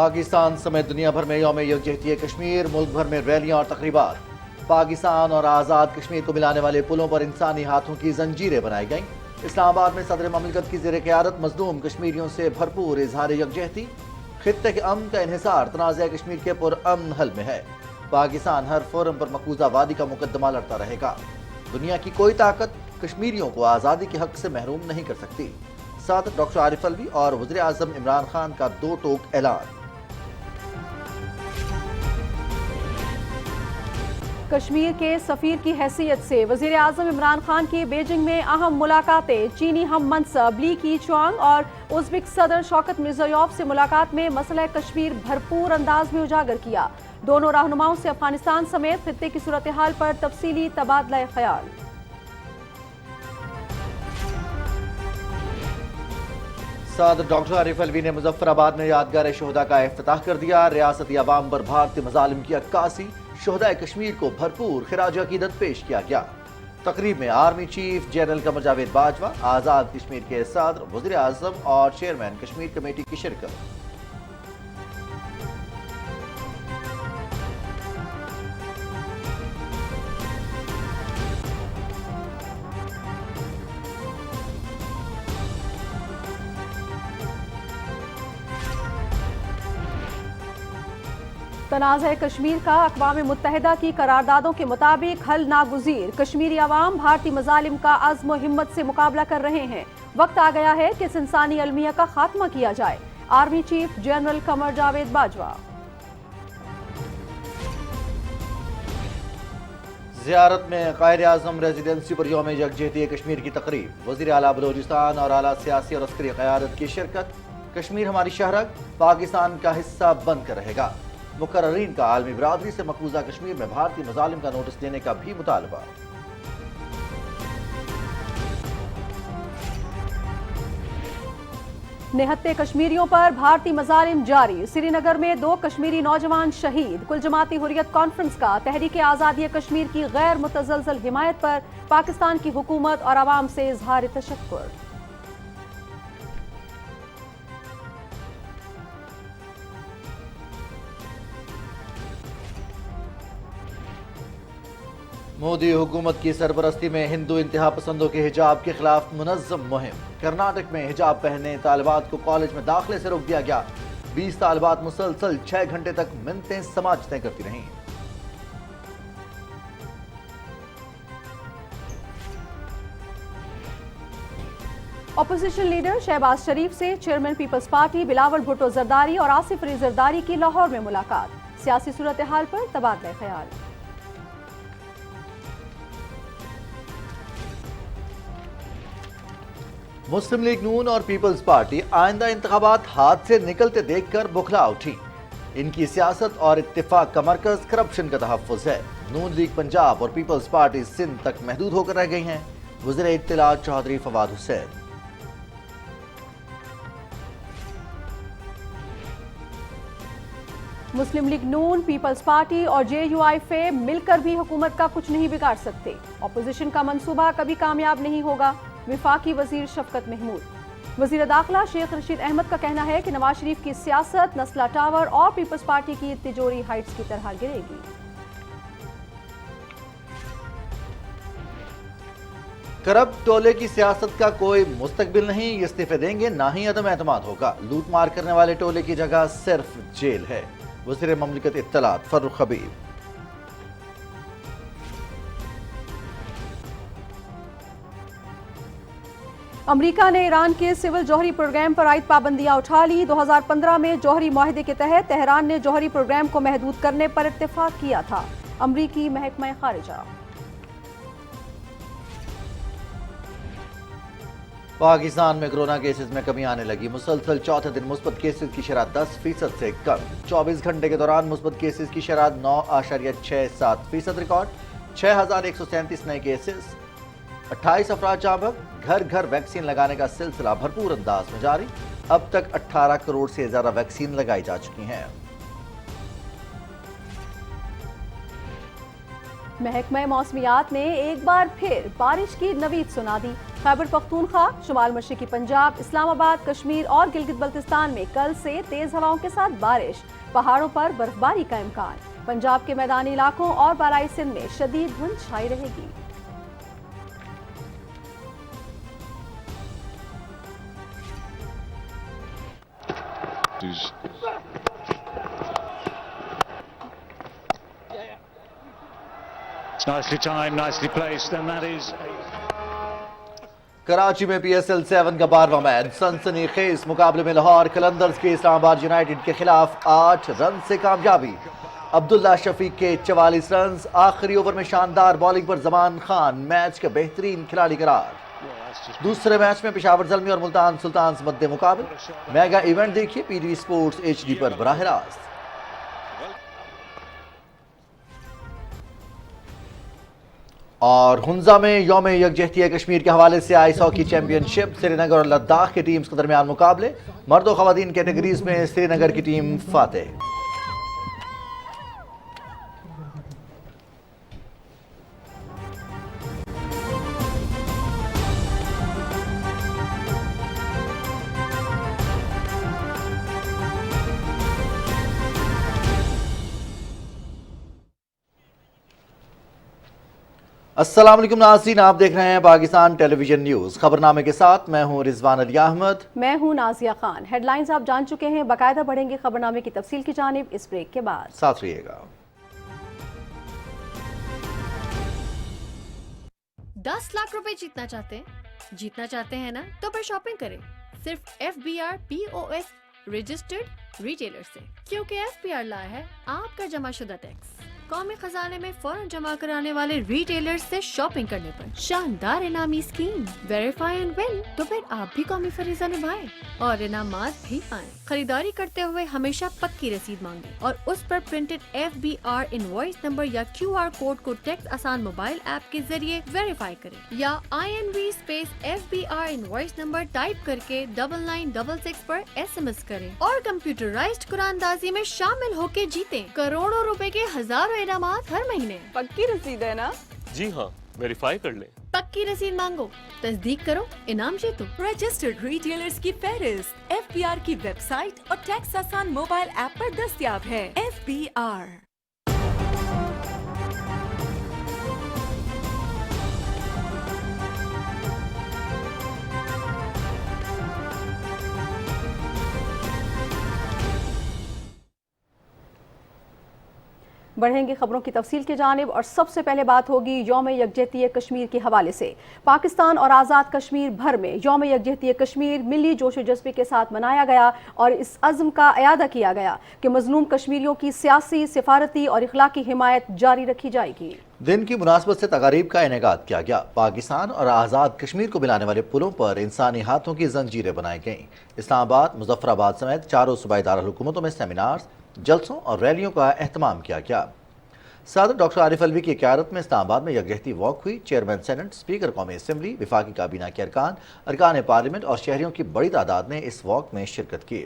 पाकिस्तान समेत दुनिया भर में यौम यकजहती कश्मीर, मुल्क भर में रैलियां और तकरीबात। पाकिस्तान और आज़ाद कश्मीर को मिलाने वाले पुलों पर इंसानी हाथों की जंजीरें बनाई गईं। इस्लामाबाद में सदर ममलिकत की ज़ेर क़यादत मज़लूम कश्मीरियों से भरपूर इजहार यकजहती। खित्ते के अमन का इन्हिसार तनाज़ा कश्मीर के पुरअमन हल में है। पाकिस्तान हर फोरम पर मकबूजा वादी का मुकदमा लड़ता रहेगा। दुनिया की कोई ताकत कश्मीरियों को आज़ादी के हक से महरूम नहीं कर सकती। साथ डॉक्टर आरिफ अलवी और वज़ीर आज़म इमरान खान का दो टोक ऐलान। कश्मीर के सफीर की हैसियत से वज़ीर आज़म इमरान खान की बीजिंग में अहम मुलाकातें। चीनी हम मनसब ली कीचुआंग और उज़्बेक सदर शौकत मिर्ज़ियोयेव से मुलाकात में मसला कश्मीर भरपूर अंदाज में उजागर किया। दोनों रहनुमाओं से अफगानिस्तान समेत खित्ते की सूरत हाल पर तफसीली तबादला ख्याल। सदर डॉक्टर आरिफ अलवी ने मुजफ्फराबाद में यादगार शोहदा का इफ्तिताह कर दिया। रियासती अवाम पर भारतीय मजालिम की अक्कासी, शोहदा कश्मीर को भरपूर खिराज अकीदत पेश किया गया। तकरीब में army chief general Qamar Javed Bajwa, Azad Kashmir के सदर, वज़ीर आज़म और चेयरमैन कश्मीर कमेटी की शिरकत। तनाज़ा कश्मीर का अक़वाम मुत्तहिदा की करारदादों के मुताबिक हल नागुज़ीर। कश्मीरी अवाम भारतीय मज़ालिम का अज़्म हिम्मत से मुकाबला कर रहे हैं। वक्त आ गया है कि इस इंसानी अलमिया का खात्मा किया जाए। Army chief general Qamar Javed Bajwa. ज़ियारत में कायद आज़म रेजिडेंसी पर यौम यकजहती कश्मीर की तकरीब। वज़ीर आला बलोचिस्तान और आला सियासी और अस्करी क़यादत की शिरकत। कश्मीर हमारी शहरक पाकिस्तान का हिस्सा बनकर रहेगा। मुकर्ररीन का आलमी बिरादरी से मकबूजा कश्मीर में भारतीय मजालिम का नोटिस देने का भी मुतालबा। निहत्ते कश्मीरियों पर भारतीय मजालिम जारी। श्रीनगर में 2 कश्मीरी नौजवान शहीद। कुल जमाती हुर्रियत कॉन्फ्रेंस का तहरीक आज़ादी कश्मीर की गैर मुतज़लज़ल हिमायत पर पाकिस्तान की हुकूमत और आवाम से इजहार तशक्कुर। मोदी हुकूमत की सरपरस्ती में हिंदू इंतहा पसंदों के हिजाब के खिलाफ मुनज़्ज़म मुहिम। कर्नाटक में हिजाब पहने तालिबात को कॉलेज में दाखिले से रोक दिया गया। 20 तालिबात मुसलसल 6 घंटे तक मिन्नतें समाजतें करती रहीं। अपोजिशन लीडर शहबाज शरीफ से चेयरमैन पीपल्स पार्टी बिलावल भुट्टो जरदारी और आसिफ अली जरदारी की लाहौर में मुलाकात। सियासी सूरत हाल पर तबादला ख्याल। मुस्लिम लीग नून और पीपल्स पार्टी आइंदा इंतखाबात हाथ से निकलते देखकर बुखला उठी। इनकी सियासत और इत्तेफाक का मरकज करप्शन का तहफ़्फ़ुज़ है। नून लीग पंजाब और पीपल्स पार्टी सिंध तक महदूद होकर रह गई हैं। वज़ीर इत्तलात चौधरी फवाद हुसैन। मुस्लिम लीग नून, पीपल्स पार्टी और JUIF मिलकर भी हुकूमत का कुछ नहीं बिगाड़ सकते। अपोजिशन का मंसूबा कभी कामयाब नहीं होगा। विफाकी वजीर शफकत महमूद। वजीर दाखिला शेख रशीद अहमद का कहना है कि नवाज शरीफ की सियासत नस्ला टावर और पीपल्स पार्टी की तिजोरी हाइट्स की तरह गिरेगी। करप्ट टोले की सियासत का कोई मुस्तकबिल नहीं। ये इस्तीफे देंगे, ना ही अदम एतमाद होगा। लूट मार करने वाले टोले की जगह सिर्फ जेल है। वज़ीर ममलिकत इत्तलात फर्रुख हबीब। अमेरिका ने ईरान के सिविल जौहरी प्रोग्राम पर आयद पाबंदियां उठा ली। 2015 में जौहरी मुआहदे के तहत तेहरान ने जौहरी प्रोग्राम को महदूद करने पर इत्तेफाक किया था। अमरीकी महकमा खारिजा। पाकिस्तान में कोरोना केसेस में कमी आने लगी। मुसलसल चौथे दिन मुस्बत केसेस की शरह 10% से कम। 24 घंटे के दौरान मुस्बत केसेस की शरह 9.67% रिकॉर्ड। 6137 नए केसेस। 28 अफराद जाँ। घर घर वैक्सीन लगाने का सिलसिला भरपूर अंदाज में जारी। अब तक 18 करोड़ से ज्यादा वैक्सीन लगाई जा चुकी हैं। محکمہ موسمیات نے ایک بار پھر بارش کی نوید سنا دی۔ خیبر پختونخوا، شمال مشرقی پنجاب، اسلام آباد، کشمیر اور گلگت بلتستان میں کل سے تیز ہواؤں کے ساتھ بارش، پہاڑوں پر برف باری کا امکان۔ پنجاب کے میدانی علاقوں اور بالائی سندھ میں شدید دھند چھائی رہے گی۔ It's nicely timed, nicely placed, and that is... Karachi میں پی ایس ایل 7 کا 12واں میچ سنسنی خیز مقابلے میں لاہور قلندرز کے اسلام آباد یونائیٹڈ کے خلاف 8 رن سے کامیابی۔ عبداللہ شفیق کے 44 رنز، آخری اوور میں شاندار بالنگ پر زمان خان میچ کے بہترین کھلاڑی قرار۔ دوسرے میچ میں پشاور زلمی اور ملتان سلطانز مد مقابل۔ میگا ایونٹ دیکھیے P T V Sports H D پر براہ راست۔ اور ہنزا میں یوم یکجہتی کشمیر کے حوالے سے آئس ہاکی چیمپئن شپ سری نگر اور لداخ کی ٹیمز کے درمیان مقابلے، مرد و خواتین کیٹیگریز میں سری نگر کی ٹیم فاتح۔ السلام علیکم ناظرین، آپ دیکھ رہے ہیں پاکستان ٹیلی ویژن نیوز۔ خبرنامے کے ساتھ میں ہوں رضوان علی احمد، میں ہوں نازیہ خان۔ ہیڈ لائنز آپ جان چکے ہیں، باقاعدہ بڑھیں گے خبرنامے کی تفصیل کی جانب اس بریک کے بعد۔ ساتھ رہیے گا۔ 10 لاکھ روپے جیتنا چاہتے ہیں نا، تو پھر شاپنگ کریں صرف FBR POS رجسٹرڈ ریٹیلر سے، کیونکہ FBR لایا ہے آپ کا جمع شدہ ٹیکس۔ قومی خزانے میں فوراً جمع کرانے والے ریٹیلر سے شاپنگ کرنے پر شاندار انعامی اسکیم، ویریفائی اینڈ ون، تو پھر آپ بھی قومی فریضہ نبھائیں اور انعامات بھی پائیں۔ خریداری کرتے ہوئے ہمیشہ پکی رسید مانگیں اور اس پر پرنٹڈ FBR انوائس نمبر یا QR کوڈ کو ٹیکس آسان موبائل ایپ کے ذریعے ویریفائی کریں، یا INV space FBR invoice number type کر کے 9966 پر SMS کریں اور کمپیوٹرائزڈ قراندازی میں شامل ہو کے جیتیں کروڑوں روپے کے ہزاروں انعامات ہر مہینے۔ پکی رسید ہے نا؟ جی ہاں، ویریفائی کر لیں۔ پکی رسید مانگو، تصدیق کرو، انعام جیتو۔ رجسٹرڈ ریٹیلرز کی فہرست FBR کی ویب سائٹ اور ٹیکس آسان موبائل ایپ پر دستیاب ہے۔ FBR۔ بڑھیں گے خبروں کی تفصیل کی جانب، اور سب سے پہلے بات ہوگی یوم یکجہتی کشمیر کے حوالے سے۔ پاکستان اور آزاد کشمیر بھر میں یوم یکجہتی کشمیر ملی جوش و جذبے کے ساتھ منایا گیا اور اس عزم کا اعادہ کیا گیا کہ مظلوم کشمیریوں کی سیاسی، سفارتی اور اخلاقی حمایت جاری رکھی جائے گی۔ دن کی مناسبت سے تقاریب کا انعقاد کیا گیا۔ پاکستان اور آزاد کشمیر کو ملانے والے پلوں پر انسانی ہاتھوں کی زنجیریں بنائی گئیں۔ اسلام آباد، مظفر آباد سمیت چاروں صوبائی دارالحکومتوں میں سیمینارز، جلسوں اور ریلیوں کا اہتمام کیا گیا۔ صدر ڈاکٹر عارف علوی کی قیادت میں اسلام آباد میں یکجہتی واک ہوئی۔ چیئرمین سینٹ، اسپیکر قومی اسمبلی، وفاقی کابینہ کے ارکان پارلیمنٹ اور شہریوں کی بڑی تعداد نے اس واک میں شرکت کی۔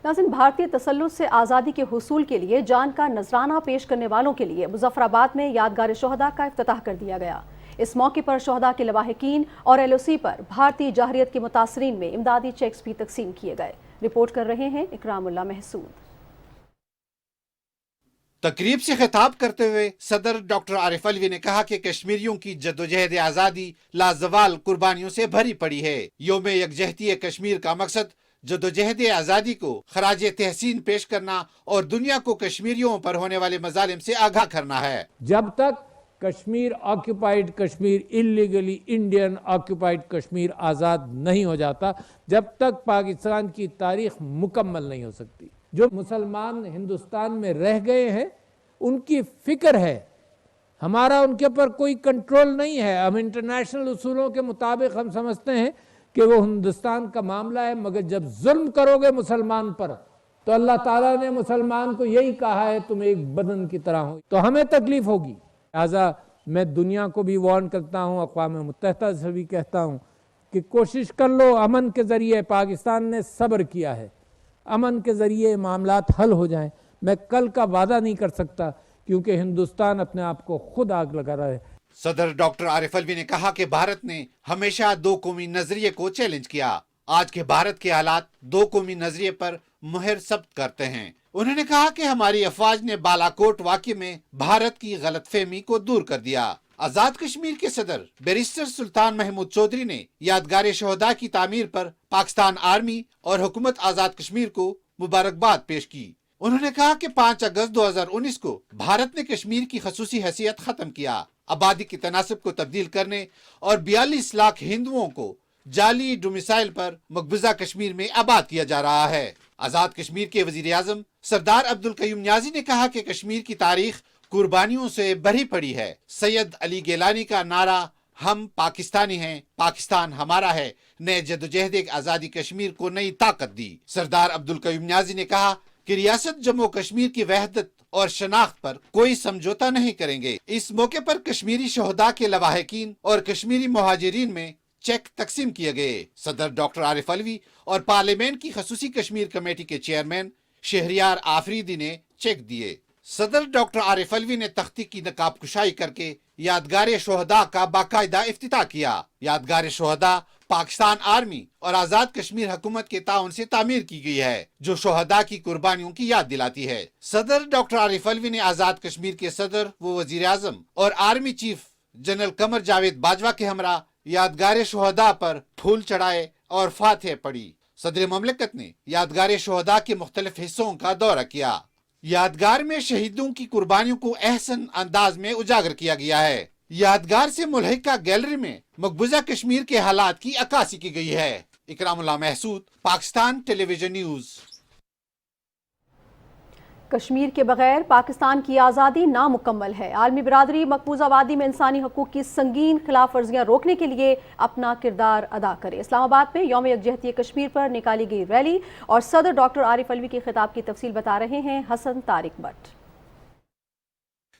ناظرین، بھارتی تسلط سے آزادی کے حصول کے لیے جان کا نذرانہ پیش کرنے والوں کے لیے مظفر آباد میں یادگار شہداء کا افتتاح کر دیا گیا۔ اس موقع پر شہداء کے لواحقین اور LOC پر بھارتی جارحیت کے متاثرین میں امدادی چیکس بھی تقسیم کیے گئے۔ رپورٹ کر رہے ہیں اکرام اللہ محسود۔ تقریب سے خطاب کرتے ہوئے صدر ڈاکٹر عارف علوی نے کہا کہ کشمیریوں کی جدوجہد آزادی لازوال قربانیوں سے بھری پڑی ہے۔ یوم یکجہتی کشمیر کا مقصد جدوجہد آزادی کو خراج تحسین پیش کرنا اور دنیا کو کشمیریوں پر ہونے والے مظالم سے آگاہ کرنا ہے۔ جب تک کشمیر آکیوپائیڈ کشمیر، انلیگلی انڈین آکیوپائیڈ کشمیر آزاد نہیں ہو جاتا، جب تک پاکستان کی تاریخ مکمل نہیں ہو سکتی۔ جو مسلمان ہندوستان میں رہ گئے ہیں ان کی فکر ہے، ہمارا ان کے اوپر کوئی کنٹرول نہیں ہے۔ ہم انٹرنیشنل اصولوں کے مطابق ہم سمجھتے ہیں کہ وہ ہندوستان کا معاملہ ہے، مگر جب ظلم کرو گے مسلمان پر تو اللہ تعالیٰ نے مسلمان کو یہی کہا ہے تم ایک بدن کی طرح ہو، تو ہمیں تکلیف ہوگی۔ لہٰذا میں دنیا کو بھی وارن کرتا ہوں، اقوام متحدہ سے بھی کہتا ہوں کہ کوشش کر لو امن کے ذریعے۔ پاکستان نے صبر کیا ہے، امن کے ذریعے معاملات حل ہو جائیں، मैं कल का वादा नहीं कर सकता, क्योंकि हिंदुस्तान अपने आप को खुद आग लगा रहा है। सदर डॉक्टर आरिफ अलवी ने कहा कि भारत ने हमेशा दो कौमी नजरिए को चैलेंज किया। आज के भारत के हालात दो कौमी नजरिए पर मुहर सब्त करते हैं। उन्होंने कहा कि हमारी अफवाज ने बालाकोट वाक़े में भारत की गलतफहमी को दूर कर दिया। आजाद कश्मीर के सदर बैरिस्टर सुल्तान महमूद चौधरी ने यादगार शोहदा की तामीर पर पाकिस्तान आर्मी और हुकूमत आजाद कश्मीर को मुबारकबाद पेश की। उन्होंने कहा कि 5 अगस्त 2019 को भारत ने कश्मीर की खसूसी हैसियत खत्म किया, आबादी के तनासब को तब्दील करने और 42 लाख हिंदुओं को जाली डोमिसाइल पर मकबूजा कश्मीर में आबाद किया जा रहा है। आजाद कश्मीर के वजीर आजम सरदार अब्दुल कयूम नियाजी ने कहा कि कश्मीर की तारीख कुर्बानियों से भरी पड़ी है। सैयद अली गिलानी का नारा हम पाकिस्तानी हैं, पाकिस्तान हमारा है, ने जदोजहद आजादी कश्मीर को नई ताकत दी। सरदार अब्दुल कयूम नियाजी ने कहा कि रियासत जम्मू कश्मीर की वहदत और शनाख्त पर कोई समझौता नहीं करेंगे। इस मौके पर कश्मीरी शोहदा के लवाहिकीन और कश्मीरी मुहाजिरीन में चेक तकसीम किए गए। सदर डॉक्टर आरिफ अलवी और पार्लियामेंट की खसूसी कश्मीर कमेटी के चेयरमैन शहरियार आफरीदी ने चेक दिए। सदर डॉक्टर आरिफ अलवी ने तख्ती की नकाब कुशाई करके यादगार शोहदा का बाकायदा इफ्तिताह किया। यादगार शोहदा पाकिस्तान आर्मी और आजाद कश्मीर हुकूमत के ताउन से तामीर की गई है, जो शोहदा की कुर्बानियों की याद दिलाती है। सदर डॉक्टर आरिफ अलवी ने आजाद कश्मीर के सदर व वजीर आजम और army chief general Qamar Javed Bajwa के हमरा यादगार शोहदा पर फूल चढ़ाए और फातिहा पढ़ी। सदर ममलकत ने यादगार शोहदा के मुख्तलिफ हिस्सों का दौरा किया। यादगार में शहीदों की कुर्बानियों को अहसन अंदाज में उजागर किया गया है। यादगार से मुल्हिका गैलरी में मकबूजा कश्मीर के हालात की अक्कासी की गई है। Ikramullah Mehsud, Pakistan Television News. कश्मीर के बगैर पाकिस्तान की आज़ादी नामुकम्मल है। आलमी बिरादरी मकबूजा वादी में इंसानी हकूक़ की संगीन खिलाफ वर्जियाँ रोकने के लिए अपना किरदार अदा करे। इस्लामाबाद में यौम यकजहती कश्मीर पर निकाली गई रैली और सदर डॉक्टर आरिफ अलवी के खिताब की तफसील बता रहे हैं हसन तारिक भट्ट।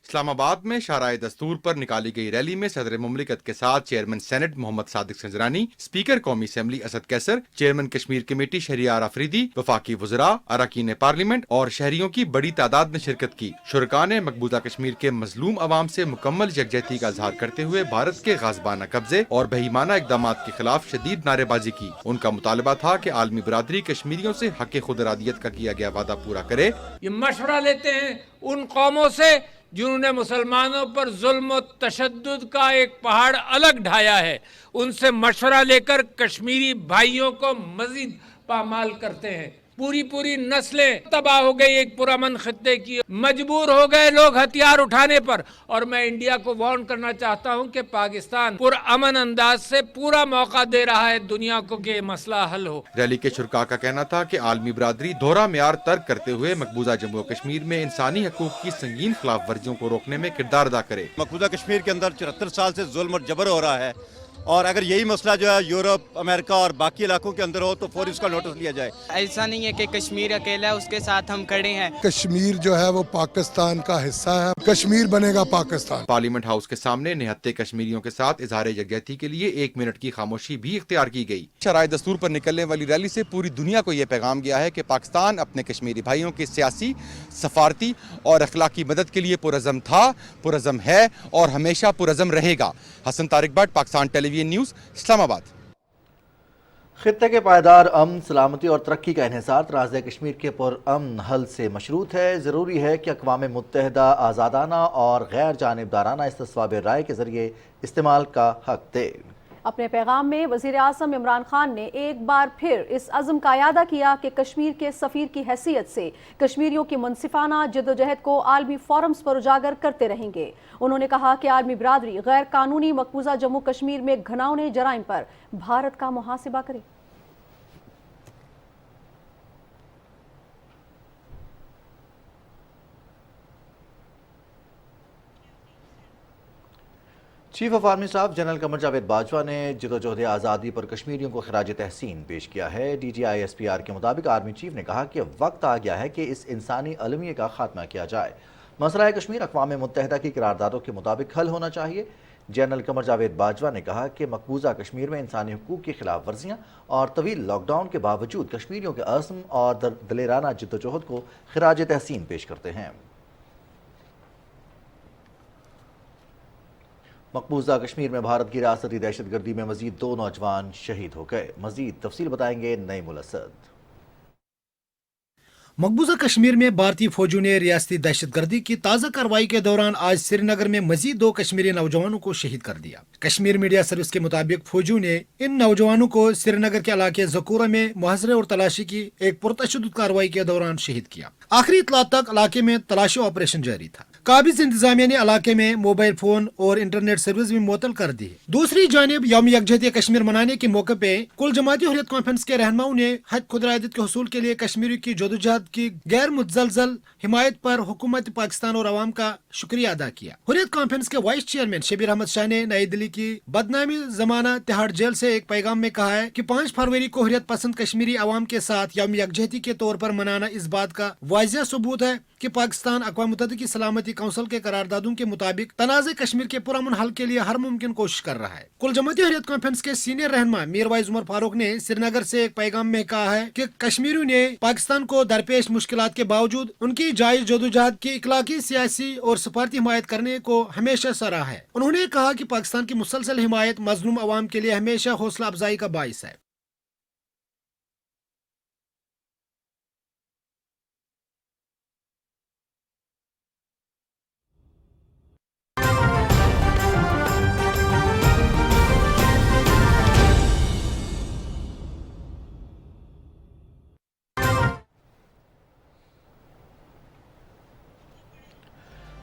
इस्लामाबाद में शाराए दस्तूर पर निकाली गई रैली में सदर मुमलिकत के साथ chairman senate Mohammad Sadiq Sanjrani, speaker कौमी assembly Asad Qaiser, chairman Kashmir committee Shehryar Afridi, वफाकी वज़रा, अरकान पार्लियामेंट और शहरियों की बड़ी तादाद ने शिरकत की। शुरका ने मकबूजा कश्मीर के मजलूम अवाम से मुकम्मल यकजहती का इजहार करते हुए भारत के गाज़बाना कब्जे और बेईमाना इक़दाम के खिलाफ शदीद नारेबाजी की। उनका मुतालबा था कि आलमी बिरादरी कश्मीरियों से हक़ खुद इरादियत का किया गया वादा पूरा करे। ये मशवरा लेते हैं उन कौमों से जिन्होंने मुसलमानों पर जुल्म और तशद्दुद का एक पहाड़ अलग ढाया है। उनसे मशवरा लेकर कश्मीरी भाइयों को मजीद पामाल करते हैं। पूरी नस्लें तबाह हो गई एक पुरअमन खित्ते की, मजबूर हो गए लोग हथियार उठाने पर। और मैं इंडिया को वार्न करना चाहता हूं कि पाकिस्तान पुरअमन अंदाज से पूरा मौका दे रहा है दुनिया को कि मसला हल हो। रैली के शुरका का कहना था कि आलमी बिरादरी दोहरा मेयार तर्क करते हुए मकबूजा जम्मू कश्मीर में इंसानी हकूक की संगीन खिलाफ वर्जियों को रोकने में किरदार अदा करे। मकबूजा कश्मीर के अंदर 74 साल से जुल्म और जबर हो रहा है, और अगर यही मसला जो है यूरोप, अमेरिका और बाकी इलाकों के अंदर हो तो फौरन इसका नोटिस लिया जाए। ऐसा नहीं है कि कश्मीर अकेला है, उसके साथ हम खड़े हैं। कश्मीर जो है वो पाकिस्तान का हिस्सा है, कश्मीर बनेगा पाकिस्तान। पार्लियामेंट हाउस के सामने निहत्ते कश्मीरियों के साथ इजहार यकजहती के लिए 1 मिनट की खामोशी भी इख्तियार की गई। शराए दस्तूर पर निकलने वाली रैली से पूरी दुनिया को यह पैगाम गया है कि पाकिस्तान अपने कश्मीरी भाइयों के सियासी, सफारती और अखलाकी मदद के लिए पुरअज़म था, पुरअज़म है और हमेशा पुरअज़म रहेगा। Hasan Tariq Bhatt, Pakistan television news, Islamabad. खित्ते के पायदार अमन, सलामती और तरक्की का इन्हिसार तनाज़े कश्मीर के पुरअमन हल से मशरूत है। ज़रूरी है कि अक़वाम मुत्तहिदा आज़ादाना और गैर जानिबदाराना इस्तिस्वाब राय के ज़रिए इस्तेमाल का हक दे। अपने पैगाम में वज़ीर आज़म इमरान खान ने एक बार फिर इस अज़्म का इयादा किया कि कश्मीर के सफ़ीर की हैसियत से कश्मीरियों की मुनसिफाना जद्दोजहद को आलमी फोरम्स पर उजागर करते रहेंगे। उन्होंने कहा कि आलमी बिरादरी गैर कानूनी मकबूजा जम्मू कश्मीर में घिनौने जराइम पर भारत का मुहासिबा करे। Chief of army staff general Qamar Javed Bajwa ने जदोजहद आज़ादी पर कश्मीरियों को खराज तहसीन पेश किया है। DGI SPR के मुताबिक आर्मी चीफ ने कहा कि वक्त आ गया है कि इस इंसानी अलमिया का खात्मा किया जाए। मसला कश्मीर अक़वाम मुत्तहिदा की करारदादों के मुताबिक हल होना चाहिए। जनरल कमर जावेद बाजवा ने कहा कि मकबूजा कश्मीर में इंसानी हुकूक की खिलाफ वर्जियाँ और तवील लॉकडाउन के बावजूद कश्मीरियों के अज़्म और दलेराना जिद्दोजहद को खिराज तहसीन पेश करते हैं। मकबूजा कश्मीर में भारत की रियासती दहशतगर्दी में मजीद 2 नौजवान शहीद हो गए। मजीद तफसील बताएंगे नईमुल असद। मकबूजा कश्मीर में भारतीय फौजियों ने रियासती दहशतगर्दी की ताज़ा कार्रवाई के दौरान आज श्रीनगर में मजीद 2 कश्मीरी नौजवानों को शहीद कर दिया। कश्मीर मीडिया सर्विस के मुताबिक फौजियों ने इन नौजवानों को श्रीनगर के इलाके जकूरा में मुहासरे और तलाशी की एक पुरतशद्दुद कार्रवाई के दौरान शहीद किया। आखिरी इत्तलात तक इलाके में तलाशी ऑपरेशन जारी था। काबिज इंतजामिया ने इलाके में मोबाइल फोन और इंटरनेट सर्विस भी मुअत्तल कर दी है। दूसरी जानिब यौम यकजहती कश्मीर मनाने के मौके पे कुल जमाती हुर्रियत कॉन्फ्रेंस के रहनुमाओं ने हज खुदरायदत के हुसूल के लिए कश्मीरी की जदोजहद की गैर मुतजलजल हिमायत पर हुकूमत पाकिस्तान और अवाम का शुक्रिया अदा किया। हुर्रियत कॉन्फ्रेंस के वाइस चेयरमैन शबीर अहमद शाह ने नई दिल्ली की बदनामी जमाना तिहाड़ जेल से एक पैगाम में कहा है कि 5 फरवरी को हुर्रियत पसंद कश्मीरी अवाम के साथ यौम यकजहती के तौर पर मनाना इस बात का वाज़िह सबूत है कि पाकिस्तान अक़वाम मुत्तहिदा की सलामती काउंसिल के करारदादों के मुताबिक तनाज़े कश्मीर के पुरअमन हल के लिए हर मुमकिन कोशिश कर रहा है। कुल जमाती हुर्रियत कॉन्फ्रेंस के सीनियर रहनुमा मीरवाइज उमर फारूक ने श्रीनगर से एक पैगाम में कहा है कि कश्मीरियों ने पाकिस्तान को दरपेश मुश्किलात के बावजूद उनकी जायज जदोजहद की इखलाकी, सियासी और सफारती हिमायत करने को हमेशा सराहा है। उन्होंने कहा कि पाकिस्तान की मुसलसल हिमायत मजलूम अवाम के लिए हमेशा हौसला अफजाई का बाइस है।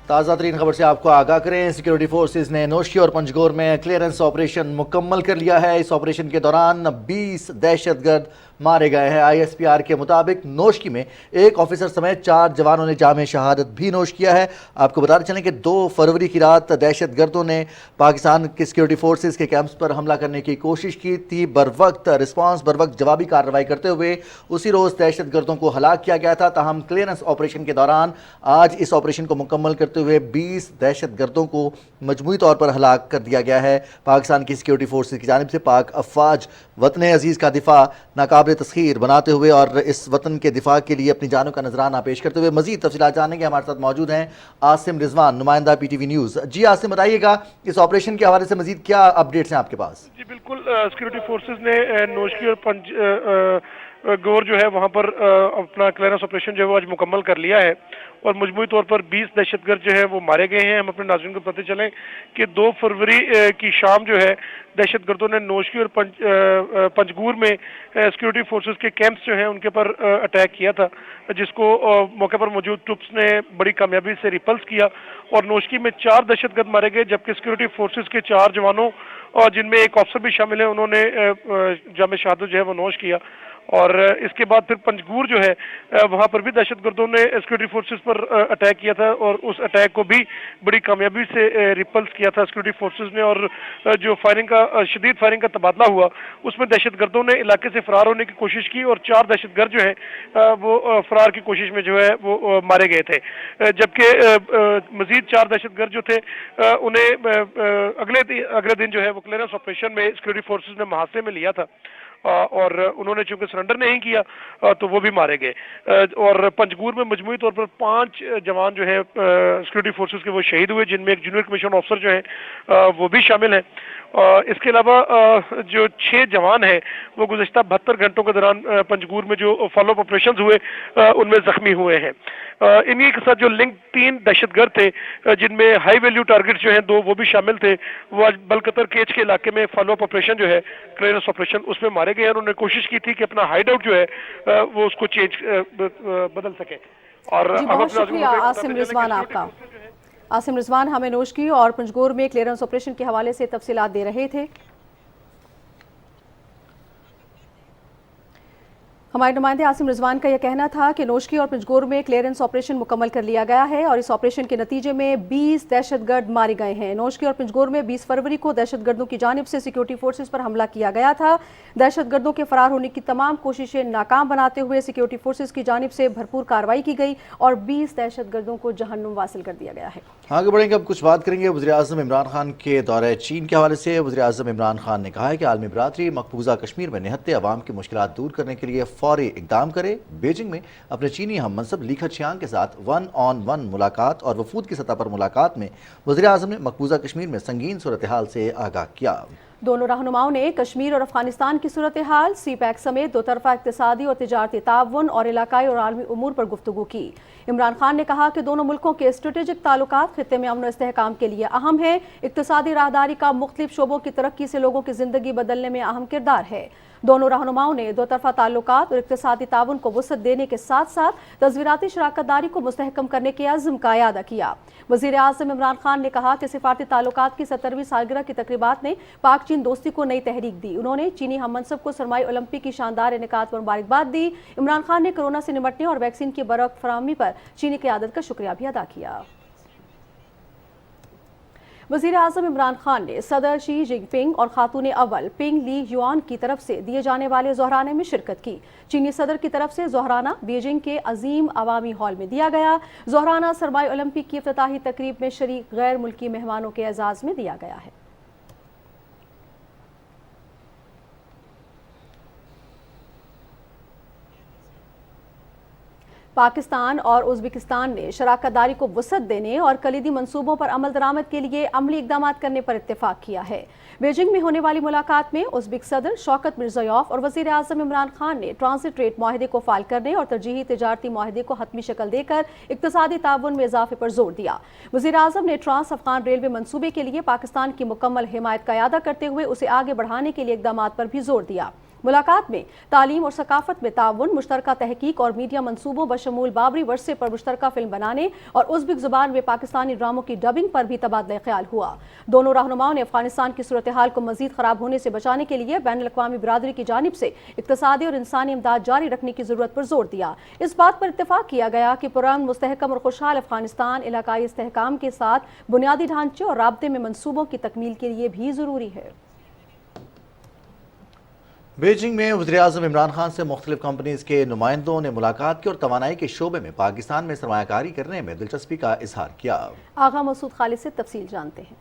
ताज़ा तरीन खबर से आपको आगाह करें। सिक्योरिटी फोर्सेज ने नोशकी और पंजगोर में क्लियरेंस ऑपरेशन मुकम्मल कर लिया है। इस ऑपरेशन के दौरान 20 दहशतगर्द मारे गए हैं। ISPR के मुताबिक नोशकी में एक ऑफिसर समेत 4 जवानों ने जाम शहादत भी नोश किया है। आपको बताते चलें कि 2 फरवरी की रात दहशतगर्दों ने पाकिस्तान के सिक्योरिटी फोर्सेज के कैंप्स पर हमला करने की कोशिश की थी। बरवक्त रिस्पांस, बरवक्त जवाबी कार्रवाई करते हुए उसी रोज़ दहशतगर्दों को हलाक किया गया था। ताहम क्लियरेंस ऑपरेशन के दौरान आज इस ऑपरेशन को मुकम्मल करते हुए 20 दहशतगर्दों को मजमूई तौर पर हलाक कर दिया गया है। पाकिस्तान की सिक्योरिटी फोर्सेज की जानिब से पाक अफवाज वतन अजीज़ का दिफा नाकाबिल तस्खीर बनाते हुए और इस वतन के दिफा के लिए अपनी जानों का नजराना पेश करते हुए मजीद तफसीलात जानेंगे। हमारे साथ मौजूद हैं आसिम रिजवान, नुमाइंदा PTV न्यूज़। जी आसिम, बताइएगा इस ऑपरेशन के हवाले से मजीद क्या अपडेट्स हैं आपके पास? जी बिल्कुल, सिक्योरिटी फोर्सेज ने नोशकी और गौर जो है वहाँ पर अपना क्लियरेंस ऑपरेशन जो है वो आज मुकम्मल कर लिया है और मजमूई तौर पर 20 दहशतगर्द जो है वो मारे गए हैं। हम अपने नाज़रीन को पता चलें कि 2 फरवरी की शाम जो है दहशतगर्दों ने नोशकी और पंजगूर में सिक्योरिटी फोर्सेस के कैंप्स जो हैं उनके पर अटैक किया था, जिसको मौके पर मौजूद ट्रुप्स ने बड़ी कामयाबी से रिपल्स किया और नोशकी में 4 दहशतगर्द मारे गए, जबकि सिक्योरिटी फोर्सेस के 4 जवानों और जिनमें एक ऑफिसर भी शामिल है उन्होंने जाम शहादत जो है वो नोश किया। और इसके बाद फिर पंजगूर जो है वहाँ पर भी दहशतगर्दों ने सिक्योरिटी फोर्सेस पर अटैक किया था और उस अटैक को भी बड़ी कामयाबी से रिपल्स किया था सिक्योरिटी फोर्सेस ने। और जो फायरिंग का शदीद फायरिंग का तबादला हुआ उसमें दहशतगर्दों ने इलाके से फरार होने की कोशिश की और 4 दहशतगर्द जो है वो फरार की कोशिश में जो है वो मारे गए थे, जबकि मजीद 4 दहशतगर्द जो थे उन्हें अगले दिन जो है वो क्लियरेंस ऑपरेशन में सिक्योरिटी फोर्सेस ने मुहासरे में लिया था और उन्होंने चूंकि सरेंडर नहीं किया तो वो भी मारे गए। और पंजगूर में मजमूई तौर पर 5 जवान जो है सिक्योरिटी फोर्सेस के वो शहीद हुए, जिनमें एक जूनियर कमीशन ऑफिसर जो है वो भी शामिल हैं। इसके अलावा जो 6 जवान हैं वो गुज़श्ता 72 घंटों के दौरान पंजगूर में जो फॉलोअप ऑपरेशंस हुए उनमें जख्मी हुए हैं। इन्हीं के साथ जो लिंक 3 दहशतगर्द थे जिनमें हाई वैल्यू टारगेट्स जो हैं 2 वो भी शामिल थे, वो आज बलकतर केच के इलाके में फॉलोअप ऑपरेशन जो है क्लियरेंस ऑपरेशन उसमें मारे गए हैं। उन्होंने कोशिश की थी कि अपना हाइड आउट जो है वो उसको बदल सके। और बहुत शुक्रिया आसिम रिजवान आपका। आसिम रिजवान हमें नोशकी और पंजगोर में क्लियरेंस ऑपरेशन के हवाले से तफसीलात दे रहे थे। हमारे नुमाइंदे आसिम रिजवान का यह कहना था कि नोशकी और पिंजगोर में क्लियरेंस ऑपरेशन मुकम्मल कर लिया गया है और इस ऑपरेशन के नतीजे में 20 दहशतगर्द मारे गए हैं। नोशकी और पिंजगोर में 20 फरवरी को दहशतगर्दों की जानिब से सिक्योरिटी फोर्सेस पर हमला किया गया था। दहशतगर्दों के फरार होने की तमाम कोशिशें नाकाम बनाते हुए सिक्योरिटी फोर्सेस की जानिब से भरपूर कार्रवाई की गई और 20 दहशतगर्दों को जहन्नुम वासिल कर दिया गया है। आगे बढ़ेंगे, अब कुछ बात करेंगे वज़ीर-ए-आज़म इमरान खान के दौरे चीन के हवाले से। वज़ीर-ए-आज़म इमरान खान ने कहा है कि आलमी बरादरी मकबूजा कश्मीर में निहत्ते अवाम की मुश्किलात दूर करने के लिए फौरी इक़दाम करे। बीजिंग में अपने चीनी हम मनसब ली खचियांग के साथ 1-on-1 मुलाकात और वफूद की सतह पर मुलाकात में वज़ीर-ए-आज़म ने मकबूजा कश्मीर में संगीन सूरत हाल से आगाह किया। दोनों रहनुमाओं ने कश्मीर और अफगानिस्तान की सूरत हाल, CPEC समेत 2 तरफ़ा इक़्तिसादी और तिजारती ताउन और इलाकाई और आलमी उमूर पर गुफ्तगू की। इमरान खान ने कहा कि दोनों मुल्कों के स्ट्रेटेजिक ताल्लुकात खित्ते में अमन और इस्तेहकाम के लिए अहम है। इक़्तिसादी राहदारी का मुख्तलिफ शोबों की तरक्की से लोगों की ज़िंदगी बदलने में अहम किरदार है। दोनों रहनुमाओं ने 2 तरफ़ा ताल्लुकात और इक़्तिसादी ताउन को वुसअत देने के साथ साथ तज़वीराती शराकतदारी को मुस्तहकम करने के अज़्म का इयादा किया। वज़ीर-ए-आज़म इमरान खान ने कहा कि सिफारती ताल्लुकात की 70वीं सालगिरह की तकरीबात ने पाक चीन दोस्ती को नई तहरीक दी। उन्होंने चीनी हम मनसब को सरमाई ओलंपिक की शानदार इनेकात पर मुबारकबाद दी। इमरान खान ने कोरोना से निमटने और वैक्सीन की बरवक्त फराहमी पर चीनी क़यादत का शुक्रिया भी अदा किया। वज़ीर-ए-आज़म इमरान खान ने सदर शी जिनपिंग और खातून अव्वल पिंग ली युआन की तरफ से दिए जाने वाले ज़ोहराने में शिरकत की। चीनी सदर की तरफ से ज़ोहराना बीजिंग के अजीम अवामी हॉल में दिया गया। ज़ोहराना सरमाई ओलंपिक की इफ्तिताही तकरीब में शरीक गैर मुल्की मेहमानों के एजाज़ में दिया गया है। पाकिस्तान और उज़्बेकिस्तान ने शराकतदारी को वुसअत देने और कलीदी मंसूबों पर अमल दरामद के लिए अमली इक़दाम करने पर इत्तेफाक किया है। बीजिंग में होने वाली मुलाकात में उज़्बेक सदर शौकत मिर्ज़ायोफ और वज़ीर-ए-आज़म इमरान खान ने ट्रांसिट ट्रेड माहिदे को फ़ाल करने और तरजीही तिजारती माहिदे को हतमी शक्ल देकर इक़्तिसादी ताउन में इजाफे पर जोर दिया। वज़ीर-ए-आज़म ने ट्रांस अफ़गान रेलवे मनसूबे के लिए पाकिस्तान की मुकम्मल हिमायत का इयादा करते हुए उसे आगे बढ़ाने के लिए इक़दाम पर भी जोर दिया। मुलाकात में तालीम और सकाफत में ताउन, मुश्तरका तहकीक और मीडिया मंसूबों बशमूल बाबरी वर्षे पर मुश्तरका फिल्म बनाने और उज़्बेक ज़ुबान में पाकिस्तानी ड्रामों की डबिंग पर भी तबादला ख्याल हुआ। दोनों रहनुमाओं ने अफगानिस्तान की सूरत हाल को मजीद ख़राब होने से बचाने के लिए बैनुल अक़वामी बिरादरी की जानिब से इक़्तिसादी और इंसानी इमदाद जारी रखने की ज़रूरत पर जोर दिया। इस बात पर इत्तेफाक किया गया कि पुरअमन, मुस्तहकम और खुशहाल अफगानिस्तान इलाकाई इस्तेहकाम के साथ बुनियादी ढांचे और राब्ते में मंसूबों की तकमील के लिए भी ज़रूरी है। बीजिंग में वज़ीर-ए-आज़म इमरान खान से मुख्तलिफ कंपनीज के नुमाइंदों ने मुलाकात की और तवानाई के शोबे में पाकिस्तान में सरमायाकारी करने में दिलचस्पी का इजहार किया। आगा मसूद खालिद से तफसील जानते हैं।